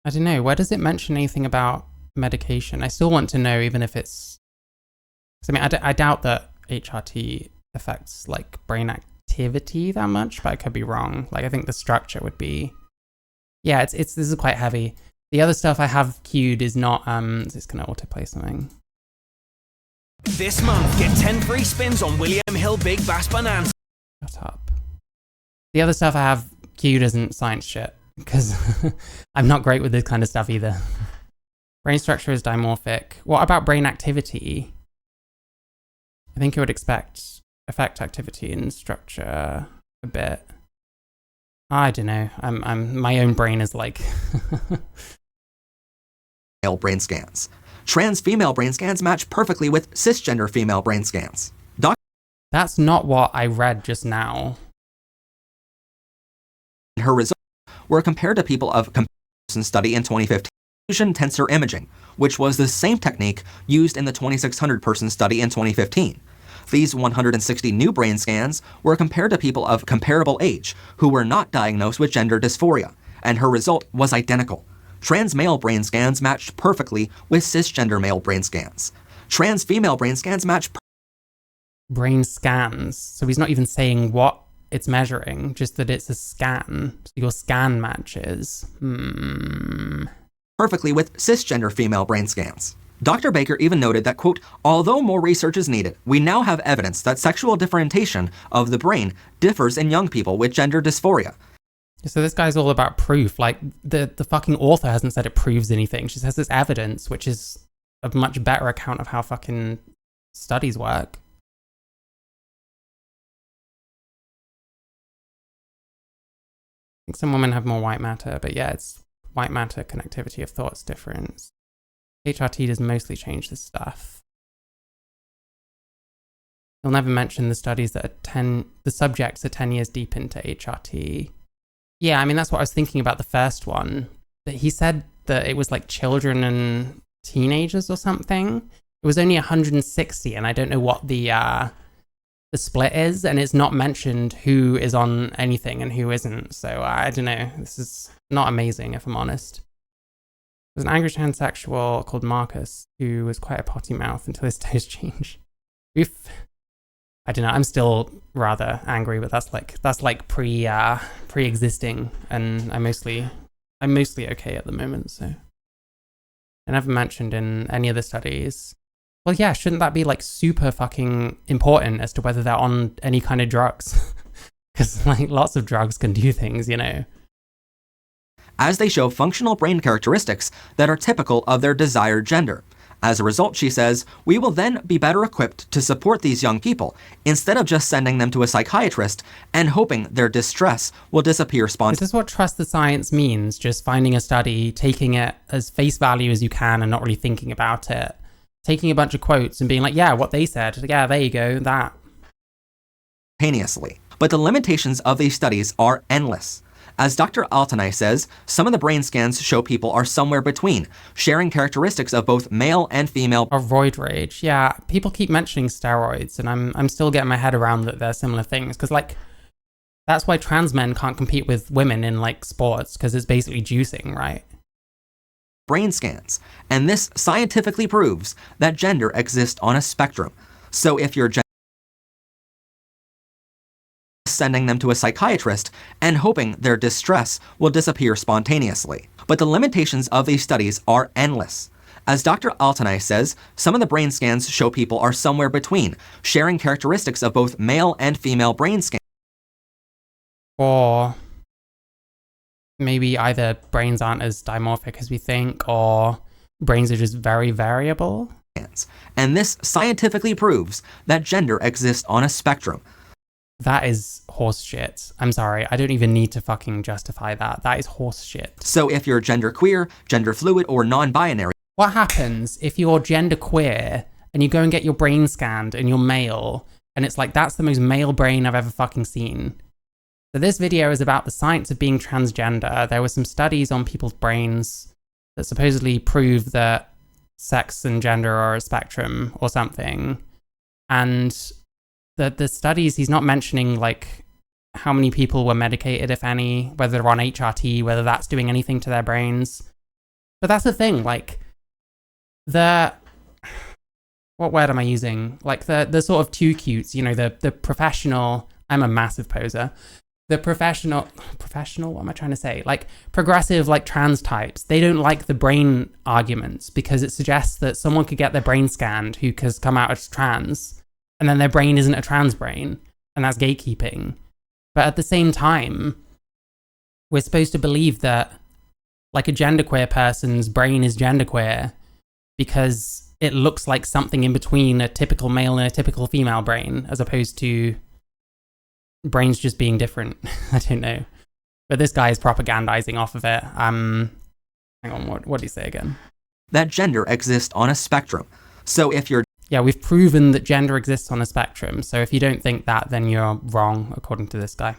Speaker 1: don't know, where does it mention anything about medication? I still want to know, even if it's... I mean, I doubt that HRT affects, like, brain activity that much, but I could be wrong. Like, I think the structure would be... Yeah, this is quite heavy. The other stuff I have queued is not, is this gonna autoplay something?
Speaker 3: This month, get 10 free spins on William Hill Big Bass Bonanza.
Speaker 1: Shut up. The other stuff I have queued isn't science shit, because I'm not great with this kind of stuff either. Brain structure is dimorphic. What about brain activity? I think it would affect activity and structure a bit. I don't know. My own brain is like...
Speaker 2: male brain scans. Trans female brain scans match perfectly with cisgender female brain scans.
Speaker 1: That's not what I read just now.
Speaker 2: Her results were compared to people of comparison study in 2015, fusion tensor imaging, which was the same technique used in the 2,600 person study in 2015. These 160 new brain scans were compared to people of comparable age who were not diagnosed with gender dysphoria, and her result was identical. Trans male brain scans matched perfectly with cisgender male brain scans. Trans female brain scans match
Speaker 1: brain scans. So he's not even saying what it's measuring, just that it's a scan. So your scan matches.
Speaker 2: Perfectly with cisgender female brain scans. Dr. Baker even noted that, quote, although more research is needed, we now have evidence that sexual differentiation of the brain differs in young people with gender dysphoria.
Speaker 1: So this guy's all about proof. Like, the fucking author hasn't said it proves anything. She says there's evidence, which is a much better account of how fucking studies work. I think some women have more white matter, but yeah, it's white matter connectivity of thoughts difference. HRT does mostly change this stuff. You'll never mention the studies that are the subjects are 10 years deep into HRT. Yeah, I mean, that's what I was thinking about the first one. That he said that it was like children and teenagers or something. It was only 160, and I don't know what the split is, and it's not mentioned who is on anything and who isn't. So I don't know. This is not amazing, if I'm honest. There's an angry transsexual called Marcus who was quite a potty mouth until his toes changed. I don't know. I'm still rather angry, but that's like pre-existing, and I'm mostly okay at the moment. So I never mentioned in any of the studies. Well, yeah, shouldn't that be like super fucking important as to whether they're on any kind of drugs? Because like lots of drugs can do things, you know.
Speaker 2: As they show functional brain characteristics that are typical of their desired gender. As a result, she says, we will then be better equipped to support these young people instead of just sending them to a psychiatrist and hoping their distress will disappear spontaneously.
Speaker 1: Is this what trust the science means? Just finding a study, taking it as face value as you can and not really thinking about it. Taking a bunch of quotes and being like, yeah, what they said. Yeah, there you go, that.
Speaker 2: But the limitations of these studies are endless. As Dr. Altanay says, some of the brain scans show people are somewhere between, sharing characteristics of both male and female.
Speaker 1: Or roid rage. Yeah, people keep mentioning steroids, and I'm still getting my head around that they're similar things. Because, like, that's why trans men can't compete with women in, like, sports, because it's basically juicing, right?
Speaker 2: Brain scans. And this scientifically proves that gender exists on a spectrum. So if you're sending them to a psychiatrist and hoping their distress will disappear spontaneously. But the limitations of these studies are endless. As Dr. Altanay says, some of the brain scans show people are somewhere between, sharing characteristics of both male and female brain scans.
Speaker 1: Or maybe either brains aren't as dimorphic as we think, or brains are just very variable.
Speaker 2: And this scientifically proves that gender exists on a spectrum.
Speaker 1: That is horse shit. I'm sorry, I don't even need to fucking justify that. That is horse shit.
Speaker 2: So if you're genderqueer, gender fluid, or non-binary,
Speaker 1: what happens if you're genderqueer and you go and get your brain scanned and you're male, and it's like, that's the most male brain I've ever fucking seen? So this video is about the science of being transgender. There were some studies on people's brains that supposedly prove that sex and gender are a spectrum or something. And the studies, he's not mentioning, like, how many people were medicated, if any, whether they're on HRT, whether that's doing anything to their brains. But that's the thing, like, what word am I using? Like, the sort of too cutes, you know, the professional, I'm a massive poser. The professional, what am I trying to say? Like, progressive, like, trans types, they don't like the brain arguments because it suggests that someone could get their brain scanned who has come out as trans, and then their brain isn't a trans brain, and that's gatekeeping. But at the same time, we're supposed to believe that, like, a genderqueer person's brain is genderqueer because it looks like something in between a typical male and a typical female brain, as opposed to brains just being different. I don't know. But this guy is propagandizing off of it. Hang on, what do you say again?
Speaker 2: That gender exists on a spectrum. So if you're
Speaker 1: Yeah, we've proven that gender exists on a spectrum. So if you don't think that, then you're wrong, according to this guy.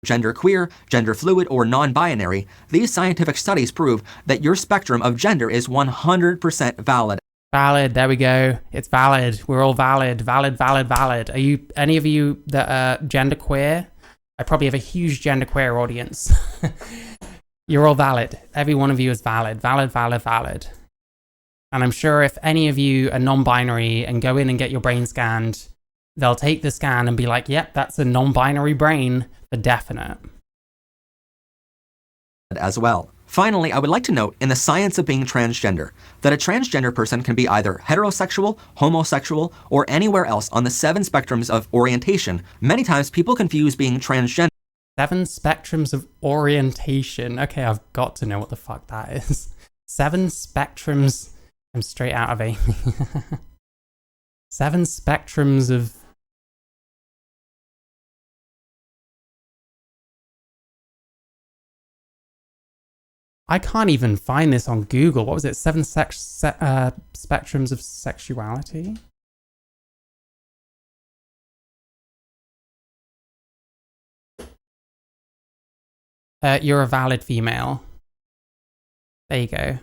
Speaker 2: genderqueer, gender fluid, or non-binary, these scientific studies prove that your spectrum of gender is 100% valid.
Speaker 1: Valid, there we go. It's valid. We're all valid. Valid, valid, valid. Are you, any of you that are genderqueer? I probably have a huge genderqueer audience. You're all valid. Every one of you is valid. Valid, valid, valid. And I'm sure if any of you are non-binary and go in and get your brain scanned, they'll take the scan and be like, yep, that's a non-binary brain for definite.
Speaker 2: As well. Finally, I would like to note in the science of being transgender that a transgender person can be either heterosexual, homosexual, or anywhere else on the 7 spectrums of orientation. Many times people confuse being transgender.
Speaker 1: 7 spectrums of orientation. Okay, I've got to know what the fuck that is. 7 spectrums. I'm straight out of Amy. 7 spectrums of... I can't even find this on Google. What was it? 7 spectrums of sexuality? You're a valid female. There you go.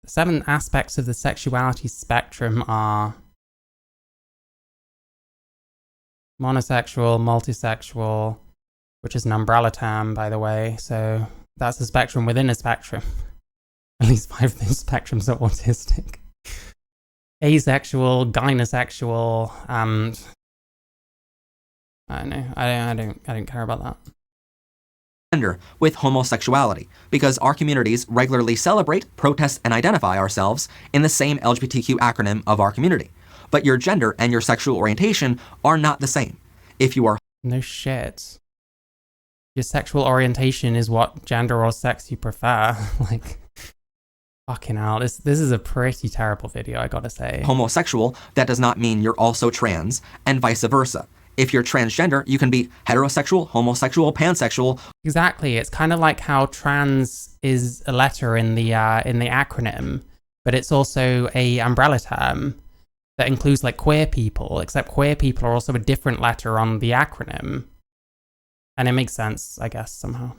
Speaker 1: The 7 aspects of the sexuality spectrum are monosexual, multisexual, which is an umbrella term, by the way, so that's a spectrum within a spectrum. At least 5 of those spectrums are autistic. Asexual, gynosexual, and I don't know. I don't care about that.
Speaker 2: With homosexuality, because our communities regularly celebrate, protest, and identify ourselves in the same LGBTQ acronym of our community. But your gender and your sexual orientation are not the same. If you are...
Speaker 1: No shit. Your sexual orientation is what gender or sex you prefer. Like, fucking hell. This is a pretty terrible video, I gotta say.
Speaker 2: Homosexual, that does not mean you're also trans, and vice versa. If you're transgender, you can be heterosexual, homosexual, pansexual.
Speaker 1: Exactly. It's kind of like how trans is a letter in the acronym, but it's also a umbrella term that includes like queer people, except queer people are also a different letter on the acronym. And it makes sense, I guess, somehow.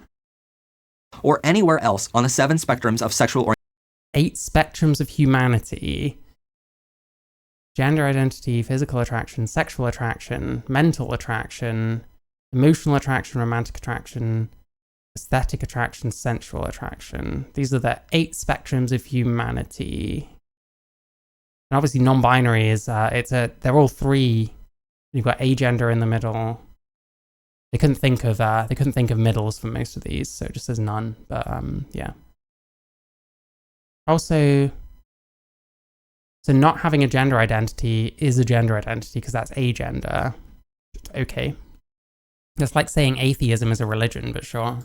Speaker 2: or anywhere else on the 7 spectrums of sexual orientation.
Speaker 1: 8 spectrums of humanity. Gender identity, physical attraction, sexual attraction, mental attraction, emotional attraction, romantic attraction, aesthetic attraction, sensual attraction. These are the 8 spectrums of humanity. And obviously non-binary is, they're all 3. You've got agender in the middle. They couldn't think of middles for most of these, so it just says none, but yeah. Also, so not having a gender identity is a gender identity because that's agender. Okay. It's like saying atheism is a religion, but sure.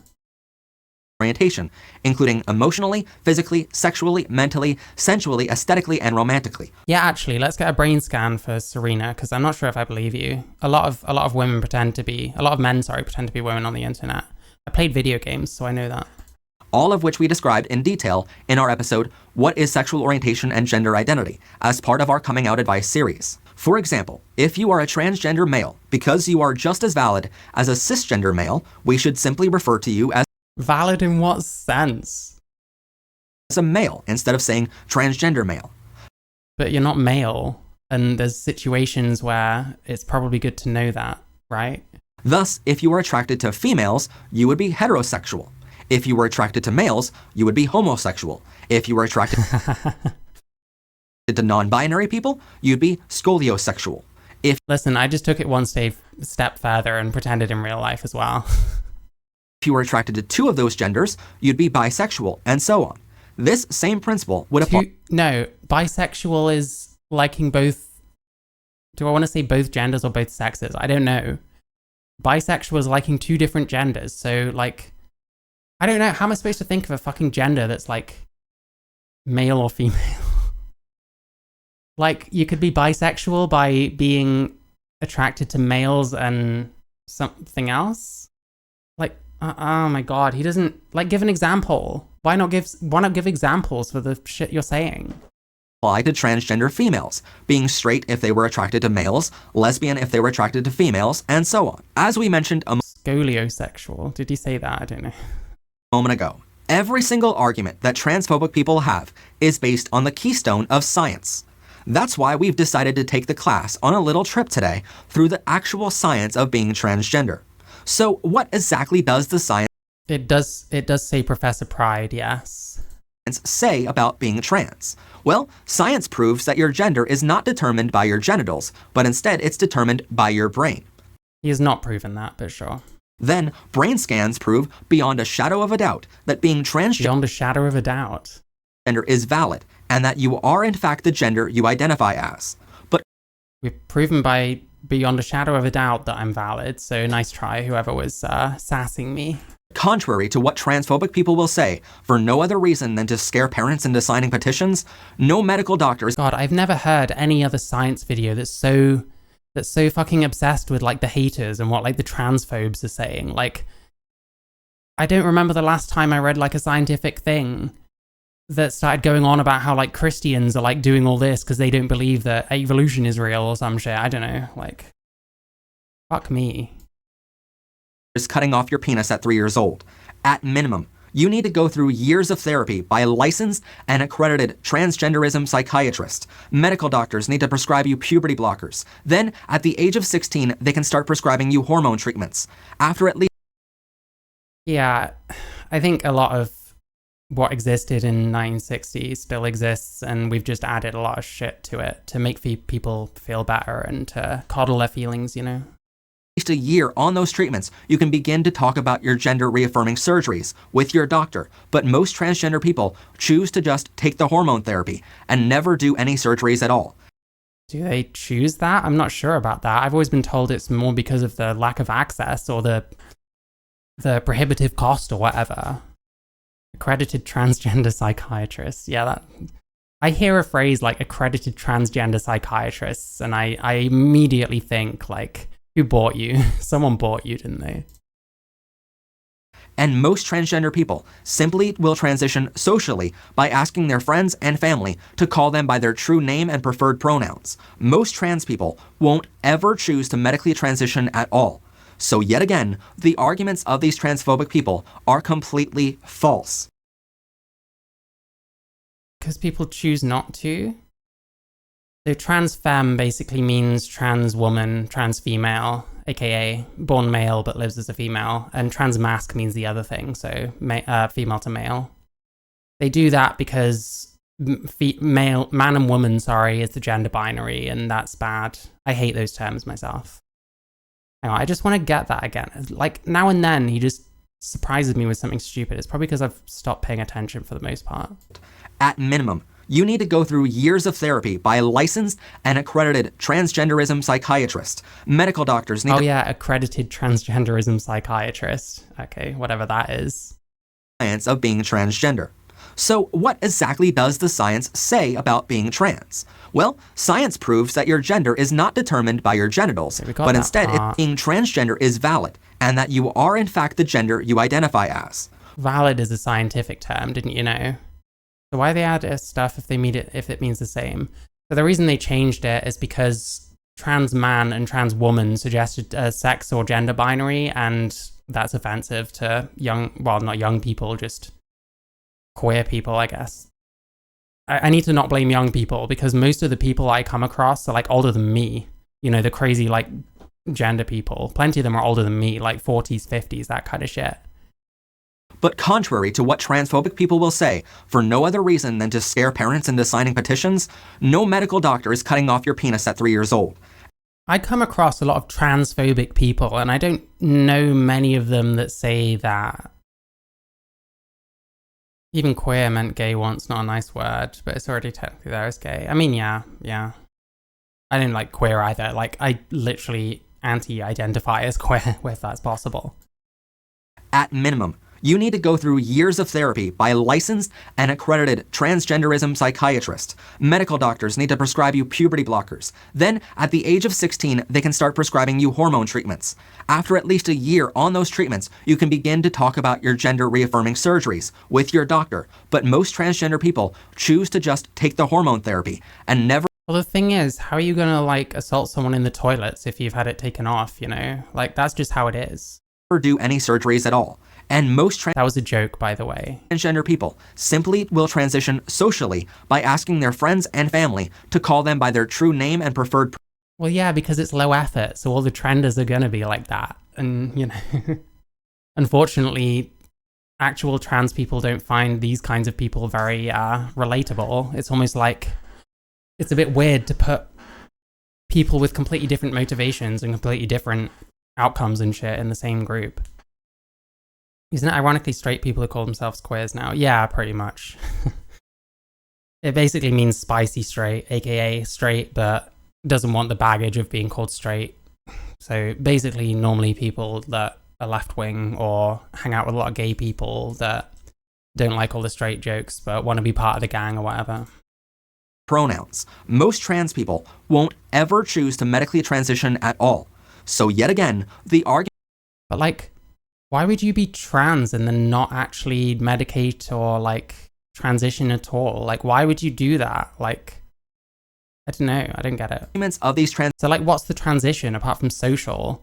Speaker 2: Orientation, including emotionally, physically, sexually, mentally, sensually, aesthetically, and romantically.
Speaker 1: Yeah, actually, let's get a brain scan for Serena, because I'm not sure if I believe you. A lot of men pretend to be women on the internet. I played video games, so I know that.
Speaker 2: All of which we described in detail in our episode, What is Sexual Orientation and Gender Identity, as part of our Coming Out Advice series. For example, if you are a transgender male, because you are just as valid as a cisgender male, we should simply refer to you as
Speaker 1: valid in what sense?
Speaker 2: As a male, instead of saying transgender male.
Speaker 1: But you're not male, and there's situations where it's probably good to know that, right?
Speaker 2: Thus, if you are attracted to females, you would be heterosexual. If you were attracted to males, you would be homosexual. If you were attracted to non-binary people, you'd be scoliosexual.
Speaker 1: Listen, I just took it one step further and pretended in real life as well.
Speaker 2: If you were attracted to 2 of those genders, you'd be bisexual, and so on. This same principle would apply.
Speaker 1: No, bisexual is liking both. Do I want to say both genders or both sexes? I don't know. Bisexual is liking 2 different genders, so like, I don't know. How am I supposed to think of a fucking gender that's like male or female? Like, you could be bisexual by being attracted to males and something else? Like, oh my god, he doesn't, like, give an example. Why not give examples for the shit you're saying?
Speaker 2: Apply to transgender females, being straight if they were attracted to males, lesbian if they were attracted to females, and so on. As we mentioned
Speaker 1: Scoliosexual. Did he say that? I don't know.
Speaker 2: Moment ago, every single argument that transphobic people have is based on the keystone of science. That's why we've decided to take the class on a little trip today through the actual science of being transgender. So what exactly does the science
Speaker 1: It does say Professor Pride, yes.
Speaker 2: say about being trans? Well, science proves that your gender is not determined by your genitals, but instead it's determined by your brain.
Speaker 1: He has not proven that, but sure.
Speaker 2: Then, brain scans prove beyond a shadow of a doubt that being transgender
Speaker 1: Beyond a shadow of a doubt.
Speaker 2: is valid, and that you are in fact the gender you identify as. But
Speaker 1: We've proven beyond a shadow of a doubt that I'm valid, so nice try, whoever was sassing me.
Speaker 2: contrary to what transphobic people will say, for no other reason than to scare parents into signing petitions, no medical doctors.
Speaker 1: God, I've never heard any other science video that's so fucking obsessed with like the haters and what like the transphobes are saying. Like, I don't remember the last time I read like a scientific thing that started going on about how like Christians are like doing all this because they don't believe that evolution is real or some shit. I don't know. Like, fuck me.
Speaker 2: Is cutting off your penis at 3 years old. At minimum, you need to go through years of therapy by a licensed and accredited transgenderism psychiatrist. Medical doctors need to prescribe you puberty blockers. Then, at the age of 16, they can start prescribing you hormone treatments. After at least...
Speaker 1: Yeah, I think a lot of what existed in 1960 still exists, and we've just added a lot of shit to it to make people feel better and to coddle their feelings, you know?
Speaker 2: A year on those treatments, you can begin to talk about your gender reaffirming surgeries with your doctor. But most transgender people choose to just take the hormone therapy and never do any surgeries at all.
Speaker 1: Do they choose that? I'm not sure about that. I've always been told it's more because of the lack of access or the prohibitive cost or whatever. Accredited transgender psychiatrists. Yeah, that I hear a phrase like accredited transgender psychiatrists and I immediately think like, who bought you? Someone bought you, didn't they?
Speaker 2: And most transgender people simply will transition socially by asking their friends and family to call them by their true name and preferred pronouns. Most trans people won't ever choose to medically transition at all. So yet again, the arguments of these transphobic people are completely false.
Speaker 1: Because people choose not to. So trans femme basically means trans woman, trans female, aka born male but lives as a female, and trans masc means the other thing, so female to male. They do that because man and woman, is the gender binary, and that's bad. I hate those terms myself. Hang on, I just want to get that again. Like, now and then, he just surprises me with something stupid. It's probably because I've stopped paying attention for the most part.
Speaker 2: At minimum, you need to go through years of therapy by a licensed and accredited transgenderism psychiatrist. Medical doctors need
Speaker 1: accredited transgenderism psychiatrist. Okay, whatever that is.
Speaker 2: Science of being transgender. So what exactly does the science say about being trans? Well, science proves that your gender is not determined by your genitals, but instead being transgender is valid, and that you are in fact the gender you identify as.
Speaker 1: Valid is a scientific term, didn't you know? So why they add stuff if it means the same? So the reason they changed it is because trans man and trans woman suggested a sex or gender binary, and that's offensive to not young people, just queer people, I guess. I need to not blame young people, because most of the people I come across are like older than me. You know, the crazy like gender people. Plenty of them are older than me, like 40s, 50s, that kind of shit.
Speaker 2: But contrary to what transphobic people will say, for no other reason than to scare parents into signing petitions, no medical doctor is cutting off your penis at 3 years old.
Speaker 1: I come across a lot of transphobic people, and I don't know many of them that say that. Even queer meant gay once, not a nice word, but it's already technically there as gay. I mean, yeah. I didn't like queer either. Like, I literally anti-identify as queer, if that's possible.
Speaker 2: At minimum, you need to go through years of therapy by a licensed and accredited transgenderism psychiatrist. Medical doctors need to prescribe you puberty blockers. Then, at the age of 16, they can start prescribing you hormone treatments. After at least a year on those treatments, you can begin to talk about your gender-reaffirming surgeries with your doctor. But most transgender people choose to just take the hormone therapy and never...
Speaker 1: Well, the thing is, how are you gonna, like, assault someone in the toilets if you've had it taken off, you know? Like, that's just how it is.
Speaker 2: ...do any surgeries at all. And most
Speaker 1: that was a joke, by the way.
Speaker 2: Transgender people simply will transition socially by asking their friends and family to call them by their true name and preferred...
Speaker 1: Well, yeah, because it's low effort, so all the trenders are gonna be like that. And, you know, unfortunately, actual trans people don't find these kinds of people very relatable. It's almost like, it's a bit weird to put people with completely different motivations and completely different outcomes and shit in the same group. Isn't it ironically straight people who call themselves queers now? Yeah, pretty much. It basically means spicy straight, aka straight, but doesn't want the baggage of being called straight. So basically, normally people that are left-wing or hang out with a lot of gay people that don't like all the straight jokes but want to be part of the gang or whatever.
Speaker 2: Pronouns. Most trans people won't ever choose to medically transition at all. So yet again, the argument...
Speaker 1: But like... why would you be trans and then not actually medicate or, like, transition at all? Like, why would you do that? Like, I don't know. I don't get it.
Speaker 2: Of these
Speaker 1: so, like, what's the transition apart from social?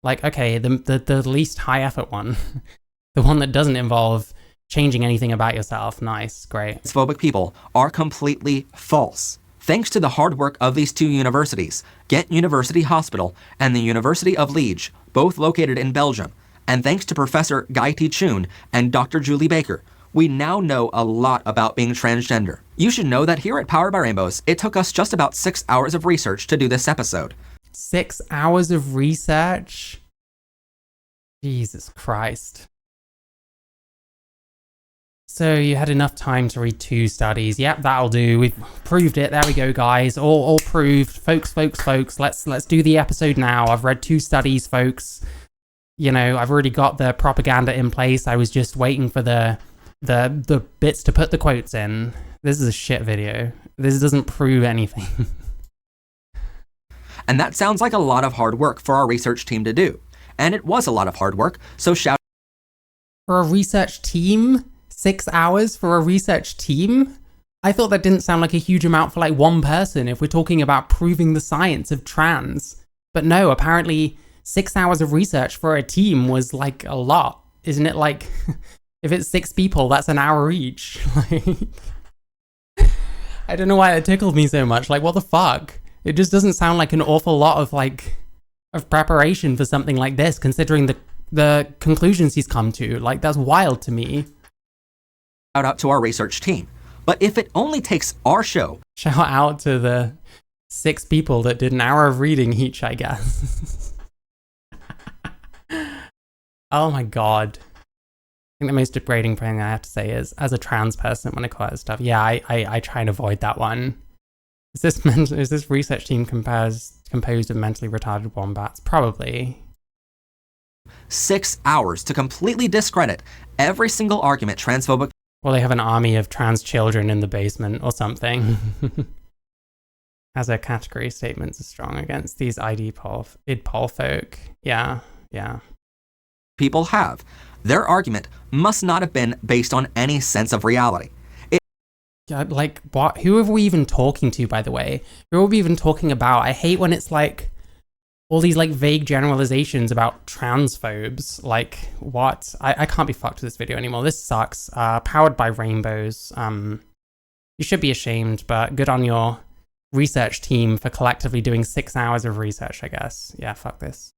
Speaker 1: Like, okay, the least high effort one. The one that doesn't involve changing anything about yourself. Nice, great.
Speaker 2: Transphobic people are completely false. Thanks to the hard work of these two universities, Ghent University Hospital and the University of Liège, both located in Belgium, and thanks to Professor Gayatri Chun and Dr. Julie Baker, we now know a lot about being transgender. You should know that here at Powered by Rainbows, it took us just about 6 hours of research to do this episode.
Speaker 1: 6 hours of research? Jesus Christ. So you had enough time to read 2 studies. Yep, that'll do. We've proved it. There we go, guys. All proved. Folks. Let's do the episode now. I've read 2 studies, folks. You know, I've already got the propaganda in place. I was just waiting for the bits to put the quotes in. This is a shit video. This doesn't prove anything.
Speaker 2: And that sounds like a lot of hard work for our research team to do. And it was a lot of hard work, so shout...
Speaker 1: For a research team? 6 hours for a research team? I thought that didn't sound like a huge amount for like one person if we're talking about proving the science of trans. But no, apparently 6 hours of research for a team was like a lot. Isn't it? Like, if it's 6 people, that's an hour each. Like, I don't know why it tickled me so much. Like, what the fuck? It just doesn't sound like an awful lot of preparation for something like this, considering the conclusions he's come to. Like, that's wild to me.
Speaker 2: Shout out to our research team. But if it only takes our show,
Speaker 1: Shout out to the 6 people that did an hour of reading each, I guess. Oh my god. I think the most degrading thing I have to say is, as a trans person, when I call out stuff, yeah, I try and avoid that one. Is this research team composed of mentally retarded wombats? Probably.
Speaker 2: 6 hours to completely discredit every single argument transphobic
Speaker 1: Well, they have an army of trans children in the basement or something. As a category, statements are strong against these idpol folk. Yeah.
Speaker 2: people have. Their argument must not have been based on any sense of reality.
Speaker 1: Yeah, like, what? Who are we even talking to, by the way? Who are we even talking about? I hate when it's like all these like vague generalizations about transphobes. Like, what? I can't be fucked with this video anymore. This sucks. Powered by rainbows. You should be ashamed, but good on your research team for collectively doing 6 hours of research, I guess. Yeah, fuck this.